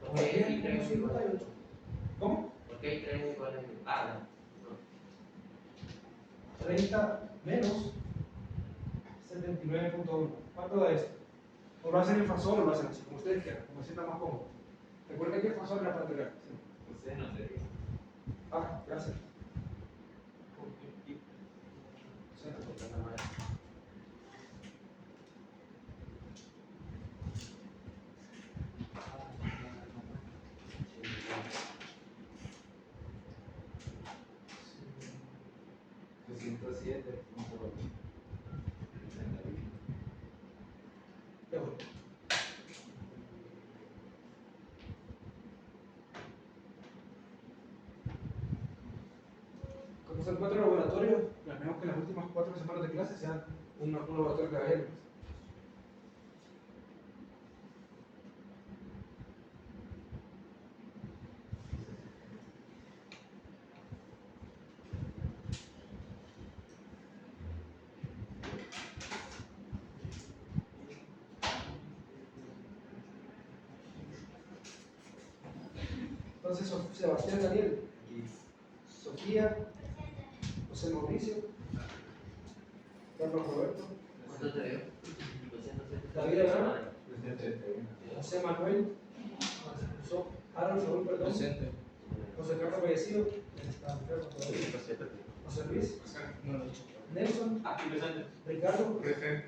¿Por qué hay tres iguales? ¿Cómo? ¿Por qué hay tres iguales? Ah, no. 30 menos 79.1. ¿Cuánto da esto? O lo hacen en fasor o lo hacen así, como ustedes quieran, como se sientan más cómodo. Recuerden que el fasor es la parte real. ¿Sí? Usted no sería. Ah, gracias. Ya voy. Como son 4 laboratorios, planeamos que las últimas 4 semanas de clase sean un laboratorio cada viernes. Entonces, Sebastián Daniel, Sofía, José Mauricio, Carlos Roberto, ¿Cuánto te dio? 270. David Abraham, José Manuel, Harold Saúl, perdón, Presente. José Carlos Fallecido, está enfermo todavía. José Luis, No lo he dicho. Nelson, Aquí presente. Ricardo, Presente.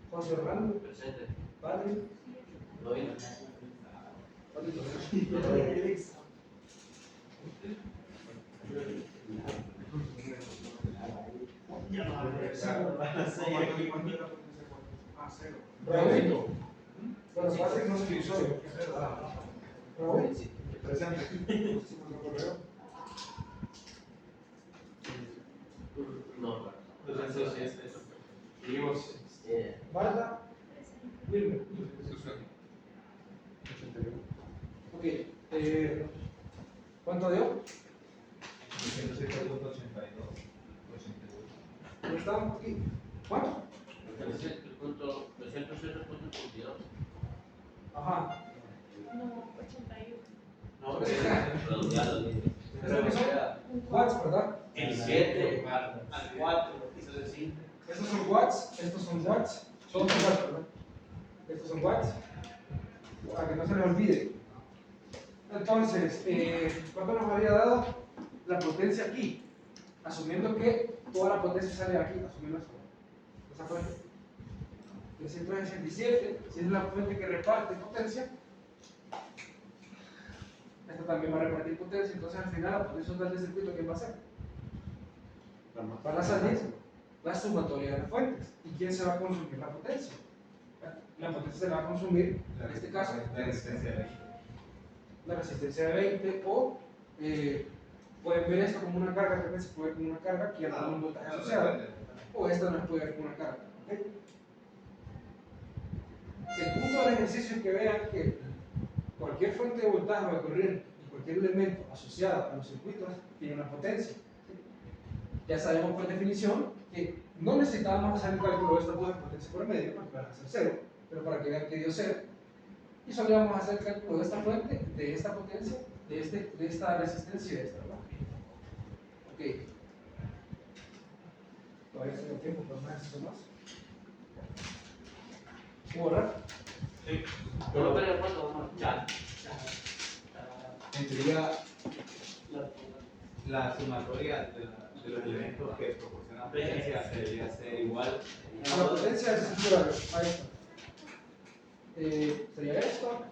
José Orlando, Presente. Padre, ¿No vino? Raúl. Bueno, Patrick no se utilizó. Raúl. Presente. No. Seguimos. Marta. Wilmer. Ok. ¿Cuánto dio? 207.82. ¿No estamos aquí? ¿Cuánto? 207.22. Ajá. No, 81. No, redondeado. ¿Eso qué son? Watts, ¿verdad? El 7 al 4 hizo de 5. Estos son watts, estos son watts. Todos son watts, ¿verdad? Estos son watts. Para que no se les olvide. Entonces, ¿cuánto nos había dado la potencia aquí? Asumiendo que toda la potencia sale de aquí, asumiendo eso. ¿Esa fuente? 367, si es la fuente que reparte potencia, esta también va a repartir potencia, entonces al final la potencia total del circuito, ¿quién va a ser? Van a salir la sumatoria de las fuentes. ¿Y quién se va a consumir la potencia? La potencia se va a consumir, en este caso, La resistencia de 20. la resistencia de 20 o pueden ver esto como una carga, también se puede ver como una carga que ya no tiene un voltaje asociado, o esta no se puede ver como una carga. ¿Okay? El punto del ejercicio es que vean que cualquier fuente de voltaje o de corriente y cualquier elemento asociado a los circuitos tiene una potencia. Ya sabemos por definición que no necesitábamos hacer el cálculo de estas dos en potencia por medio, porque van a ser cero, pero para que vean que dio cero. Y solo vamos a hacer el cálculo de esta fuente, de esta potencia, de esta resistencia y de esta, ¿verdad? Ok. Todavía tengo tiempo para más ejercicio más. ¿Puedo borrar? Sí. Yo lo veré cuando vamos a chat. En teoría, la sumatoria de los elementos que proporcionan potencia debería ser igual. A la potencia del circular, ahí está. Sería esto.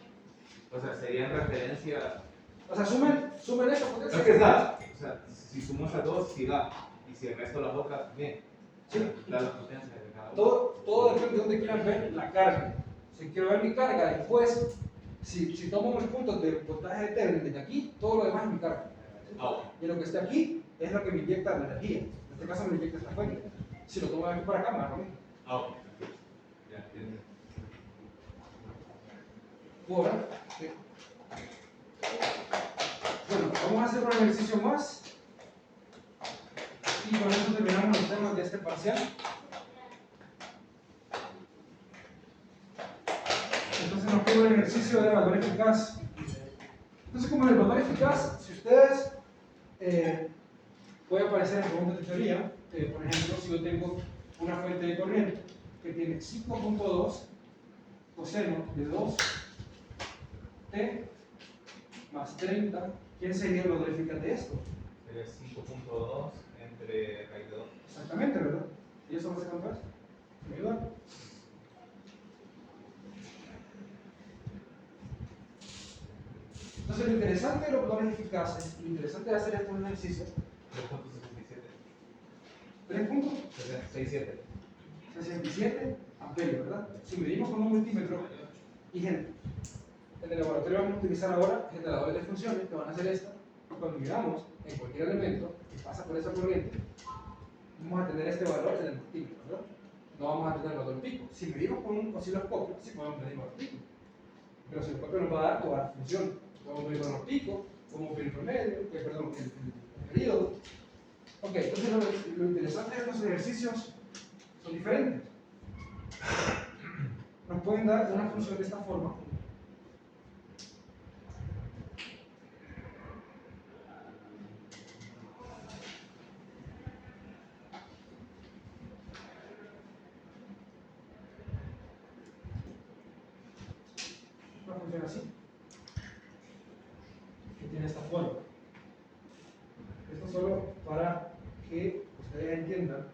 O sea, sería en referencia. O sea, sumen esta potencia. Es que da. O sea, si sumo esas dos, sí da. Y si el resto las otras, bien. Sí. Da la potencia de cada una. Todo depende de donde quieran ver la carga. Si quiero ver mi carga después, si tomo mis puntos de voltaje de Thevenin desde aquí, todo lo demás es mi carga. Y lo que esté aquí es lo que me inyecta la energía. En este caso me inyecta esta fuente. Si lo tomo de aquí para acá, me da lo mismo. Ok. Ya entiendo. ¿Puedo ver? Sí. Bueno, vamos a hacer un ejercicio más. Y con eso terminamos los temas de este parcial. Entonces nos queda el ejercicio de valor eficaz. Entonces, como en el valor eficaz, si ustedes puede aparecer en preguntas de teoría, por ejemplo, si yo tengo una fuente de corriente que tiene 5.2 coseno de 2t más 30, ¿quién sería el valor eficaz de esto? Sería 5.2 entre raíz de 2. Exactamente, ¿verdad? ¿Y eso va a ser cuánto es? ¿Me ayudan? Entonces, lo interesante de los valores eficaces, lo interesante de hacer este ejercicio, 3.67. 3 puntos, 67. 67 amperios, ¿verdad? Si medimos con un multímetro, y gente, en el laboratorio vamos a utilizar ahora generadores de funciones que van a hacer esto, y cuando miramos en cualquier elemento que pasa por esa corriente, vamos a tener este valor en el multímetro, ¿verdad? No vamos a tener el valor pico. Si medimos con un osciloscopio, sí podemos medir valor pico, pero el osciloscopio nos va a dar toda la función. Podemos medir valor pico, podemos medir el promedio, perdón, el periodo. Ok, entonces lo interesante de estos ejercicios son diferentes. Nos pueden dar una función de esta forma. Una función así, que tiene esta forma. Esto solo para que ustedes entiendan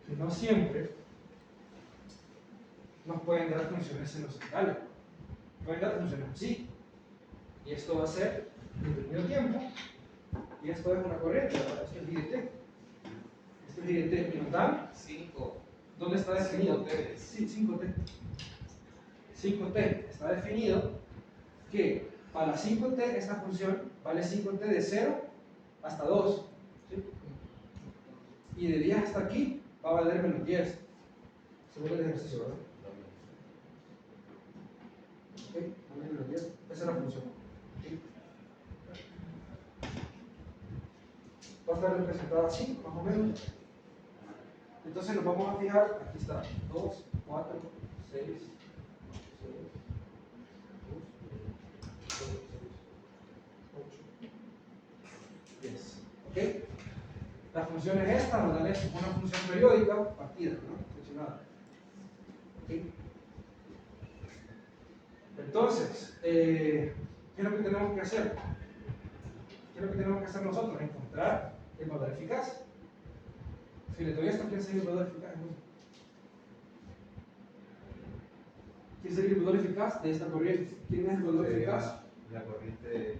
que no siempre nos pueden dar funciones sinusoidales. Pueden dar funciones así. Y esto va a ser un determinado tiempo. Y esto es una corriente, ¿verdad? Esto es IDT. Esto es IDT. Y nos dan 5. ¿dónde está definido? 5T. Sí, 5T. 5T está definido que para 5T esta función vale 5T de 0 hasta 2. ¿Sí? Y de 10 hasta aquí va a valer menos 10. Según el ejercicio, ¿verdad? ¿Ok? Vale menos 10. Esa es la función. ¿Ok? Va a estar representada así, más o menos. Entonces nos vamos a fijar, aquí está, 2, 4, 6, 10. ¿Ok? La función es esta, nos dan una función periódica partida, ¿no? Seccionada. ¿Ok? Entonces, ¿qué es lo que tenemos que hacer? ¿Qué es lo que tenemos que hacer nosotros? Encontrar el valor eficaz. Si le doy esto, ¿quién sería el valor eficaz? ¿Quién sería el valor eficaz de esta corriente? ¿Quién es el valor eficaz? La corriente,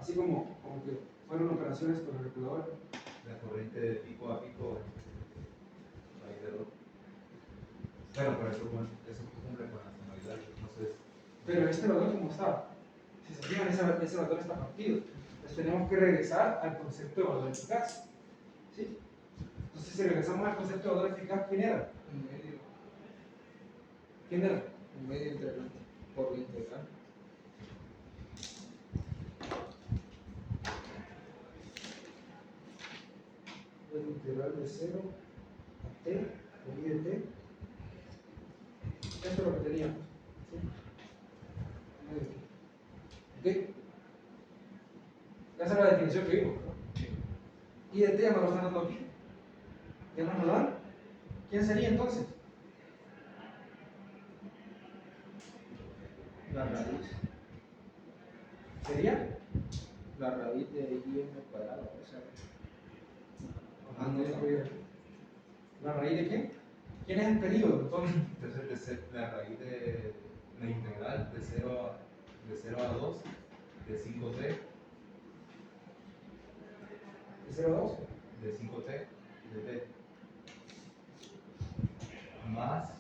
Así como que fueron operaciones con el calculadora. la corriente de pico a pico, raíz de 2. Bueno, pero eso cumple con la tonalidad, entonces. Pero este valor, ¿cómo está? Si se fijan, ese valor está partido. Entonces tenemos que regresar al concepto de valor eficaz. ¿Sí? Entonces, si regresamos al concepto de valor eficaz, ¿quién era? Un medio. ¿Quién era? Un medio integral por la integral. La integral de 0 a t, de i de t. Esto es lo que teníamos. ¿Sí? ¿Ok? Esa es la definición que vimos, ¿no? I de t ya me lo están dando aquí. ¿Ya nos lo dan? ¿Quién sería entonces? La raíz. ¿Sería? La raíz de I m cuadrado. O sea, No estoy bien. ¿La raíz de quién? ¿Quién es el periodo entonces? Entonces, la raíz de la integral de 0 a 2 de 5t, ¿De 0 a 2? de 5t, de t, más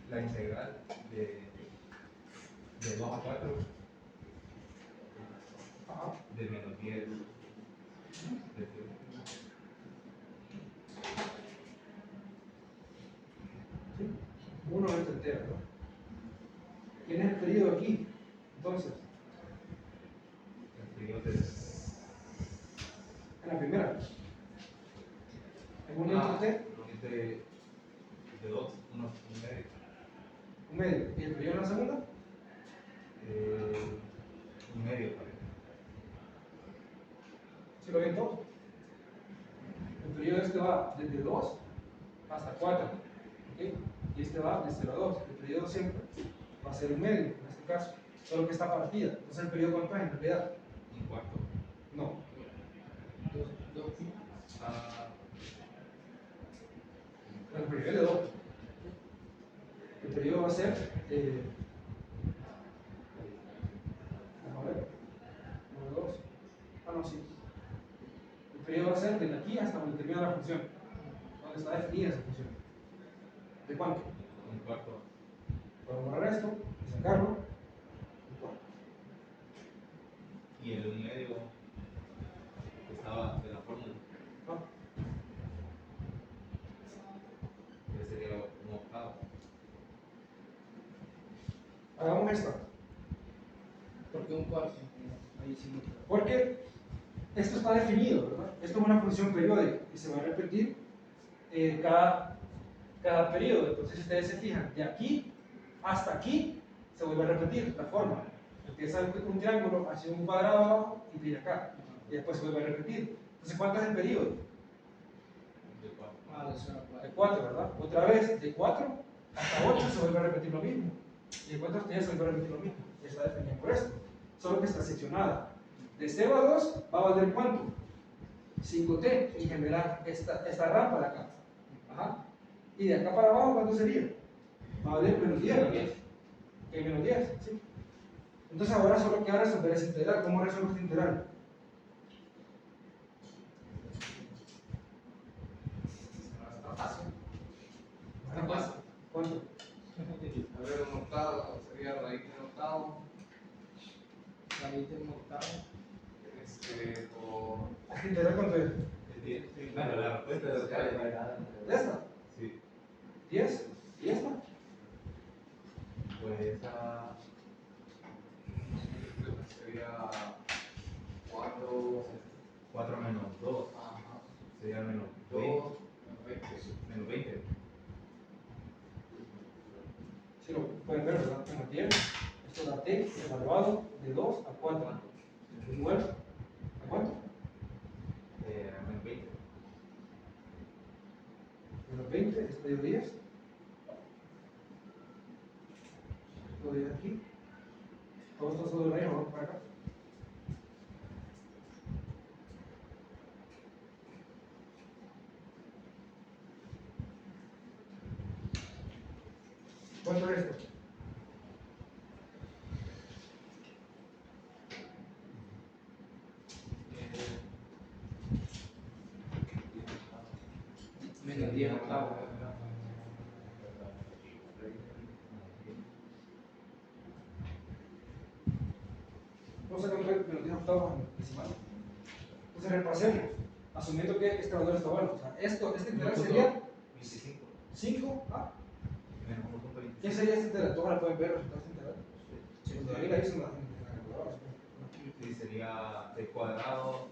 la integral de 2 a 4 Ajá. de menos 10 de t. ¿Sí? 1 veces entero, ¿no? ¿Quién es el periodo aquí? Entonces, El periodo de en la primera. ¿En un entre t? de 2, 1 medio. Un medio. ¿Y el periodo en la segunda? Un medio parece. ¿Sí lo ven todos? El periodo este va desde 2 hasta 4. ¿Ok? Y este va de 0 a 2. El periodo siempre va a ser un medio, en este caso. Solo que está partida. Entonces, ¿el periodo cuánto es en realidad? Un cuarto. No. dos. Ah, El periodo de 2. El periodo va a ser. Vamos a ver. 1, 2. Ah, no, sí. El periodo va a ser desde aquí hasta donde termina la función. Donde está definida esa función. ¿De cuánto? un cuarto. Podemos borrar esto y sacarlo. Y el un medio estaba de la fórmula, ¿No? que sería un octavo. Hagamos esta. ¿Por qué un cuarto? Ahí sí no. Porque esto está definido, ¿verdad? Esto es una función periódica y se va a repetir cada periodo. Entonces, si ustedes se fijan, de aquí hasta aquí se vuelve a repetir la forma. Empieza un triángulo hacia un cuadrado abajo y viene acá. Y después se vuelve a repetir. Entonces, ¿cuánto es el periodo? De 4. Ah, de 0 a 4. De 4, ¿verdad? Otra vez, de 4 hasta 8 se vuelve a repetir lo mismo. Y de 4 hasta 10 se vuelve a repetir lo mismo. Y está definida por esto. Solo que está seccionada. De 0 a 2 va a valer ¿cuánto? 5t y generar esta rampa de acá. Ajá. Y de acá para abajo, ¿cuánto sería? Va a valer menos 10. ¿No? Que menos 10, ¿sí? Entonces ahora solo queda resolver esa integral. ¿Cómo resuelvo esta integral? Está fácil. ¿Está fácil? ¿Cuánto? A ver, un octavo sería raíz de un octavo. Raíz de un octavo. Por ¿Esta integral cuánto es? Bueno, la respuesta es ¿De esta? sí. 10. ¿Y esta? Pues esa sería 4. 4 menos 2 Ajá. sería menos 2. 20. 20. Menos 20. Si lo pueden ver, ¿verdad? Menos 10. Esto da t elevado de 2 a 4. ¿Es igual? ¿A cuánto? Menos 20. Menos 20, esto dio 10. Lo de aquí. Todo esto solo de raíz, vamos para acá. ¿Cuánto es esto? Menos 10 octavos. Vamos a sacar menos 10 octavos en decimal. Entonces repasemos, asumiendo que este valor está bueno. O sea, este integral sería 25. 5. ¿Ah? Menos 1.25. ¿Qué sería este integral? Todos la pueden ver, resultado este integral. Cuando David la hizo en la calculadora. Sí, sería t cuadrado.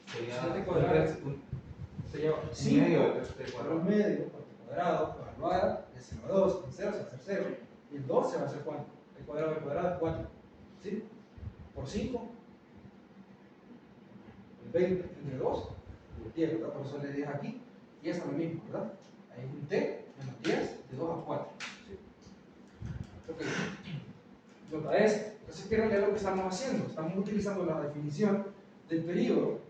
Sería T cuadrado. Sería 5 medio por t el cuadrado. medio, por t cuadrado, evaluada, de 0 a 2, en 0 se va a hacer 0, y el 2 se va a hacer cuánto? El cuadrado del cuadrado es 4, ¿sí? Por 5, el 20 entre 2, el 10, ¿verdad? Por eso le 10 aquí, y esa es lo mismo, ¿verdad? Ahí es un t menos 10 de 2 a 4, ¿sí? Ok, nota esto. Entonces, ¿qué es lo que estamos haciendo? Estamos utilizando la definición del periodo,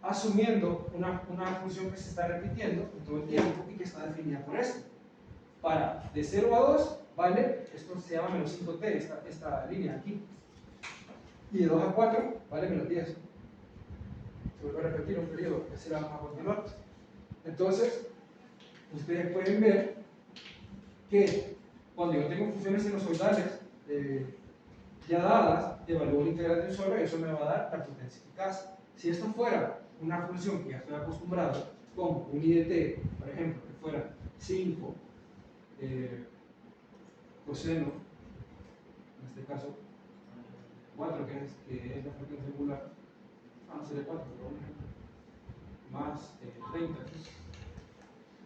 asumiendo una función que se está repitiendo en todo el tiempo y que está definida por esto. Para de 0 a 2, vale, esto se llama menos 5t, esta línea aquí. Y de 2 a 4, vale menos 10. Se vuelve a repetir un periodo, así la vamos a continuar. Entonces, ustedes pueden ver que cuando yo tengo funciones sinusoidales ya dadas, evalúo la integral de un solo y eso me va a dar la potencia eficaz. Si esto fuera una función que ya estoy acostumbrado, como un IDT, por ejemplo, que fuera 5 coseno, en este caso 4, que es la frecuencia angular, no sería 4, pero un ejemplo, más 30.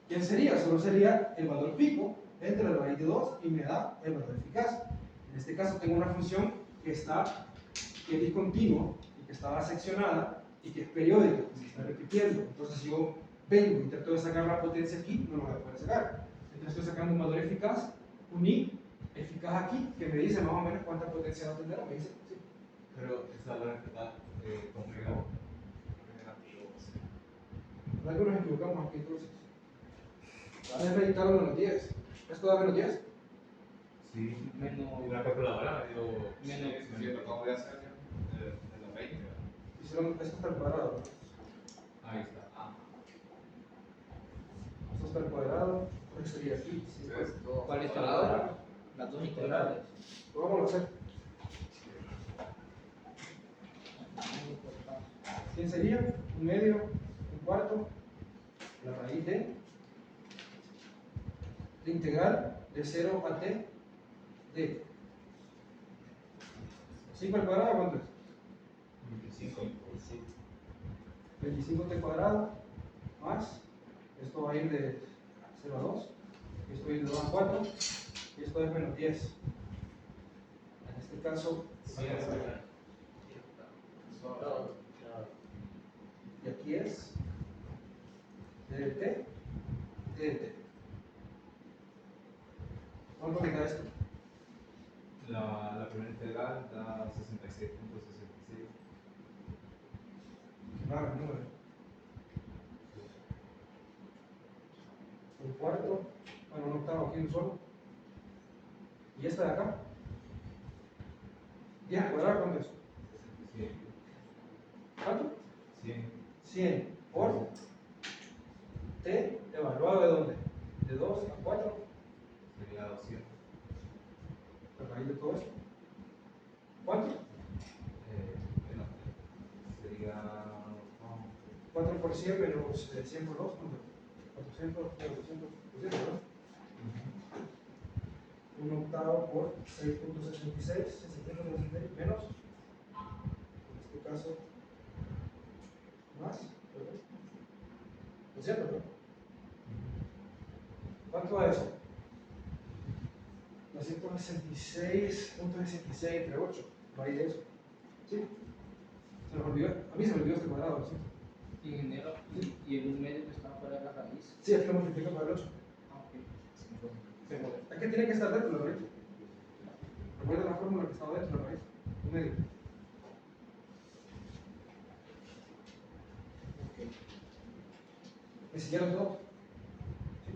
¿Quién sería? Solo sería el valor pico entre la raíz de 2 y me da el valor eficaz. En este caso tengo una función que es discontinua y que está seccionada y que es periódica, que se está repitiendo. Entonces si yo vengo y trato de sacar la potencia aquí, no lo voy a poder sacar. Entonces estoy sacando un valor eficaz, un I eficaz aquí, que me dice más o menos cuánta potencia va a tener. Me dice, sí. Pero esa valor está conmigo. Algo nos equivocamos aquí entonces. Déjame editarlo menos 10. ¿Esto da menos 10? Sí. Menos. Una calculadora me dio. Menos. Sí, lo acabo de hacer ya. De los 20. Esto está al cuadrado, ¿no? Ahí está. Ah. Esto está al cuadrado. ¿Cuál sería aquí? Sí, ¿Cuál es la hora? Las dos integrales. Lo vamos a hacer. ¿Quién sería? Un medio, un cuarto, la raíz de integral de 0 a t de 5 al cuadrado, ¿cuánto es? 25. 25t cuadrado más, esto va a ir de 0 a 2, esto va a ir de 2 a 4, y esto es menos 10. En este caso, y aquí es ddt, ddt. ¿Cuánto me queda esto? La primera integral da 66.66. Claro, el número. Un cuarto, bueno, un octavo aquí un solo. ¿Y esta de acá? 10 al cuadrado, ¿cuánto es? 100. ¿Cuánto? 100. 100 por t evaluado de dónde? De 2 a 4, Sería 200. la raíz de todo esto. ¿Cuánto? Bueno, sería. 4 por 100 menos 100 por 2, ¿cuánto? 400, 400, ¿verdad? Un octavo por 6.66, 6.66 menos, en este caso, más, perdón, 200, ¿no? ¿Cuánto da eso? 266.66 entre 8, raíz de eso. ¿Sí? Se nos olvidó, a mí se me olvidó este cuadrado, ¿sí? Ingeniero, y el un medio que está fuera de la raíz. Sí, aquí lo multiplico por el 8. Ah, ok. Es que tiene que estar dentro de la raíz. Recuerda la fórmula que estaba dentro de la raíz. Un medio. ¿Me siguieron todos? ¿Sí?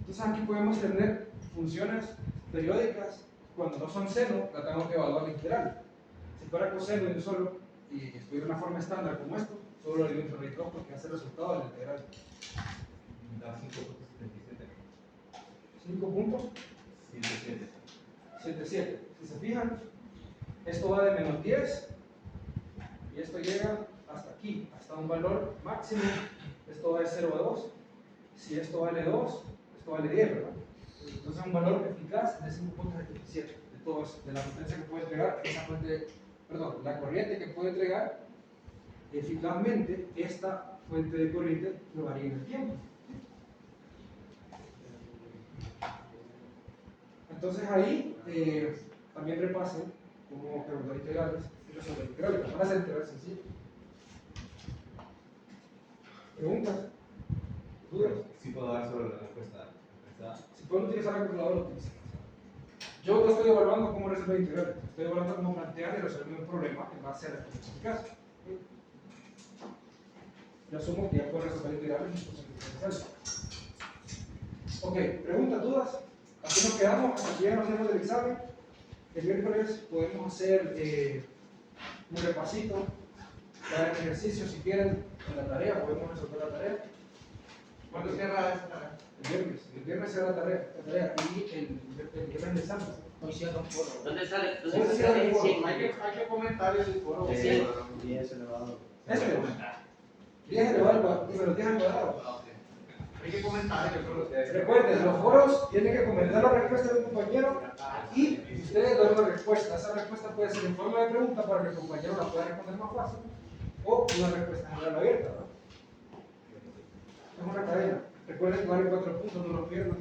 Entonces Entonces aquí podemos tener funciones periódicas. Cuando no son seno, la tengo que evaluar la integral. Si fuera coseno y yo solo, y estoy en una forma estándar como esto, solo lo divido entre raíz 2 porque hace el resultado de la integral. Da 5.77. 5.77. Si se fijan, esto va de menos 10 y esto llega hasta aquí, hasta un valor máximo. Esto va de 0 a 2. Si esto vale 2, esto vale 10, ¿verdad? Entonces un valor eficaz de 5.77 de todo eso, de la potencia que puede entregar esa fuente, perdón, la corriente que puede entregar eficazmente esta fuente de corriente que varía en el tiempo. Entonces ahí también repasen cómo preguntar integrales y resolver integrales. Van a ser integrales sencillas. ¿Preguntas? ¿Dudas? Sí puedo dar sobre la respuesta. Si pueden utilizar la calculadora, lo utilizan. Yo no estoy evaluando cómo resolver integrales, estoy evaluando cómo plantear y resolver un problema en base a la experiencia eficaz. Yo asumo que ya puedo resolver integrales y funciones diferenciales. Ok, preguntas, dudas. Aquí nos quedamos, hasta aquí ya nos hacemos del examen. El miércoles podemos hacer un repasito, dar el ejercicio si quieren en la tarea, podemos resolver la tarea. ¿Cuándo cierra esa tarea? El viernes será la tarea y el viernes de examen. Hoy cierra un foro. ¿Dónde sale? Sí, ¿Dónde sí, sale? sí. Sí. Hay que comentar ese foro. Sí. 10 elevado. Este, 10 elevado, número 10 al cuadrado. Ah, ok. Hay que comentar el foro. Recuerden, los foros tienen que comentar la respuesta de un compañero y ustedes dan una respuesta. Esa respuesta puede ser en forma de pregunta para que el compañero la pueda responder más fácil o una respuesta general abierta, ¿no? Es una cadena. Recuerden que vale 4 puntos, no los pierdan.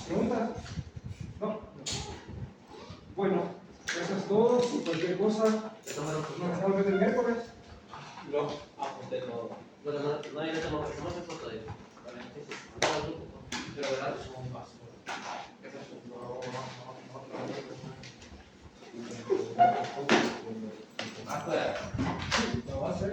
¿Preguntas? No. Bueno, eso es todo. Cualquier cosa, nos estamos viendo el miércoles. Lo apunté todo. Bueno, no hay que tomar foto de eso. Pero verdad que somos un paso. Hasta. Lo va a hacer.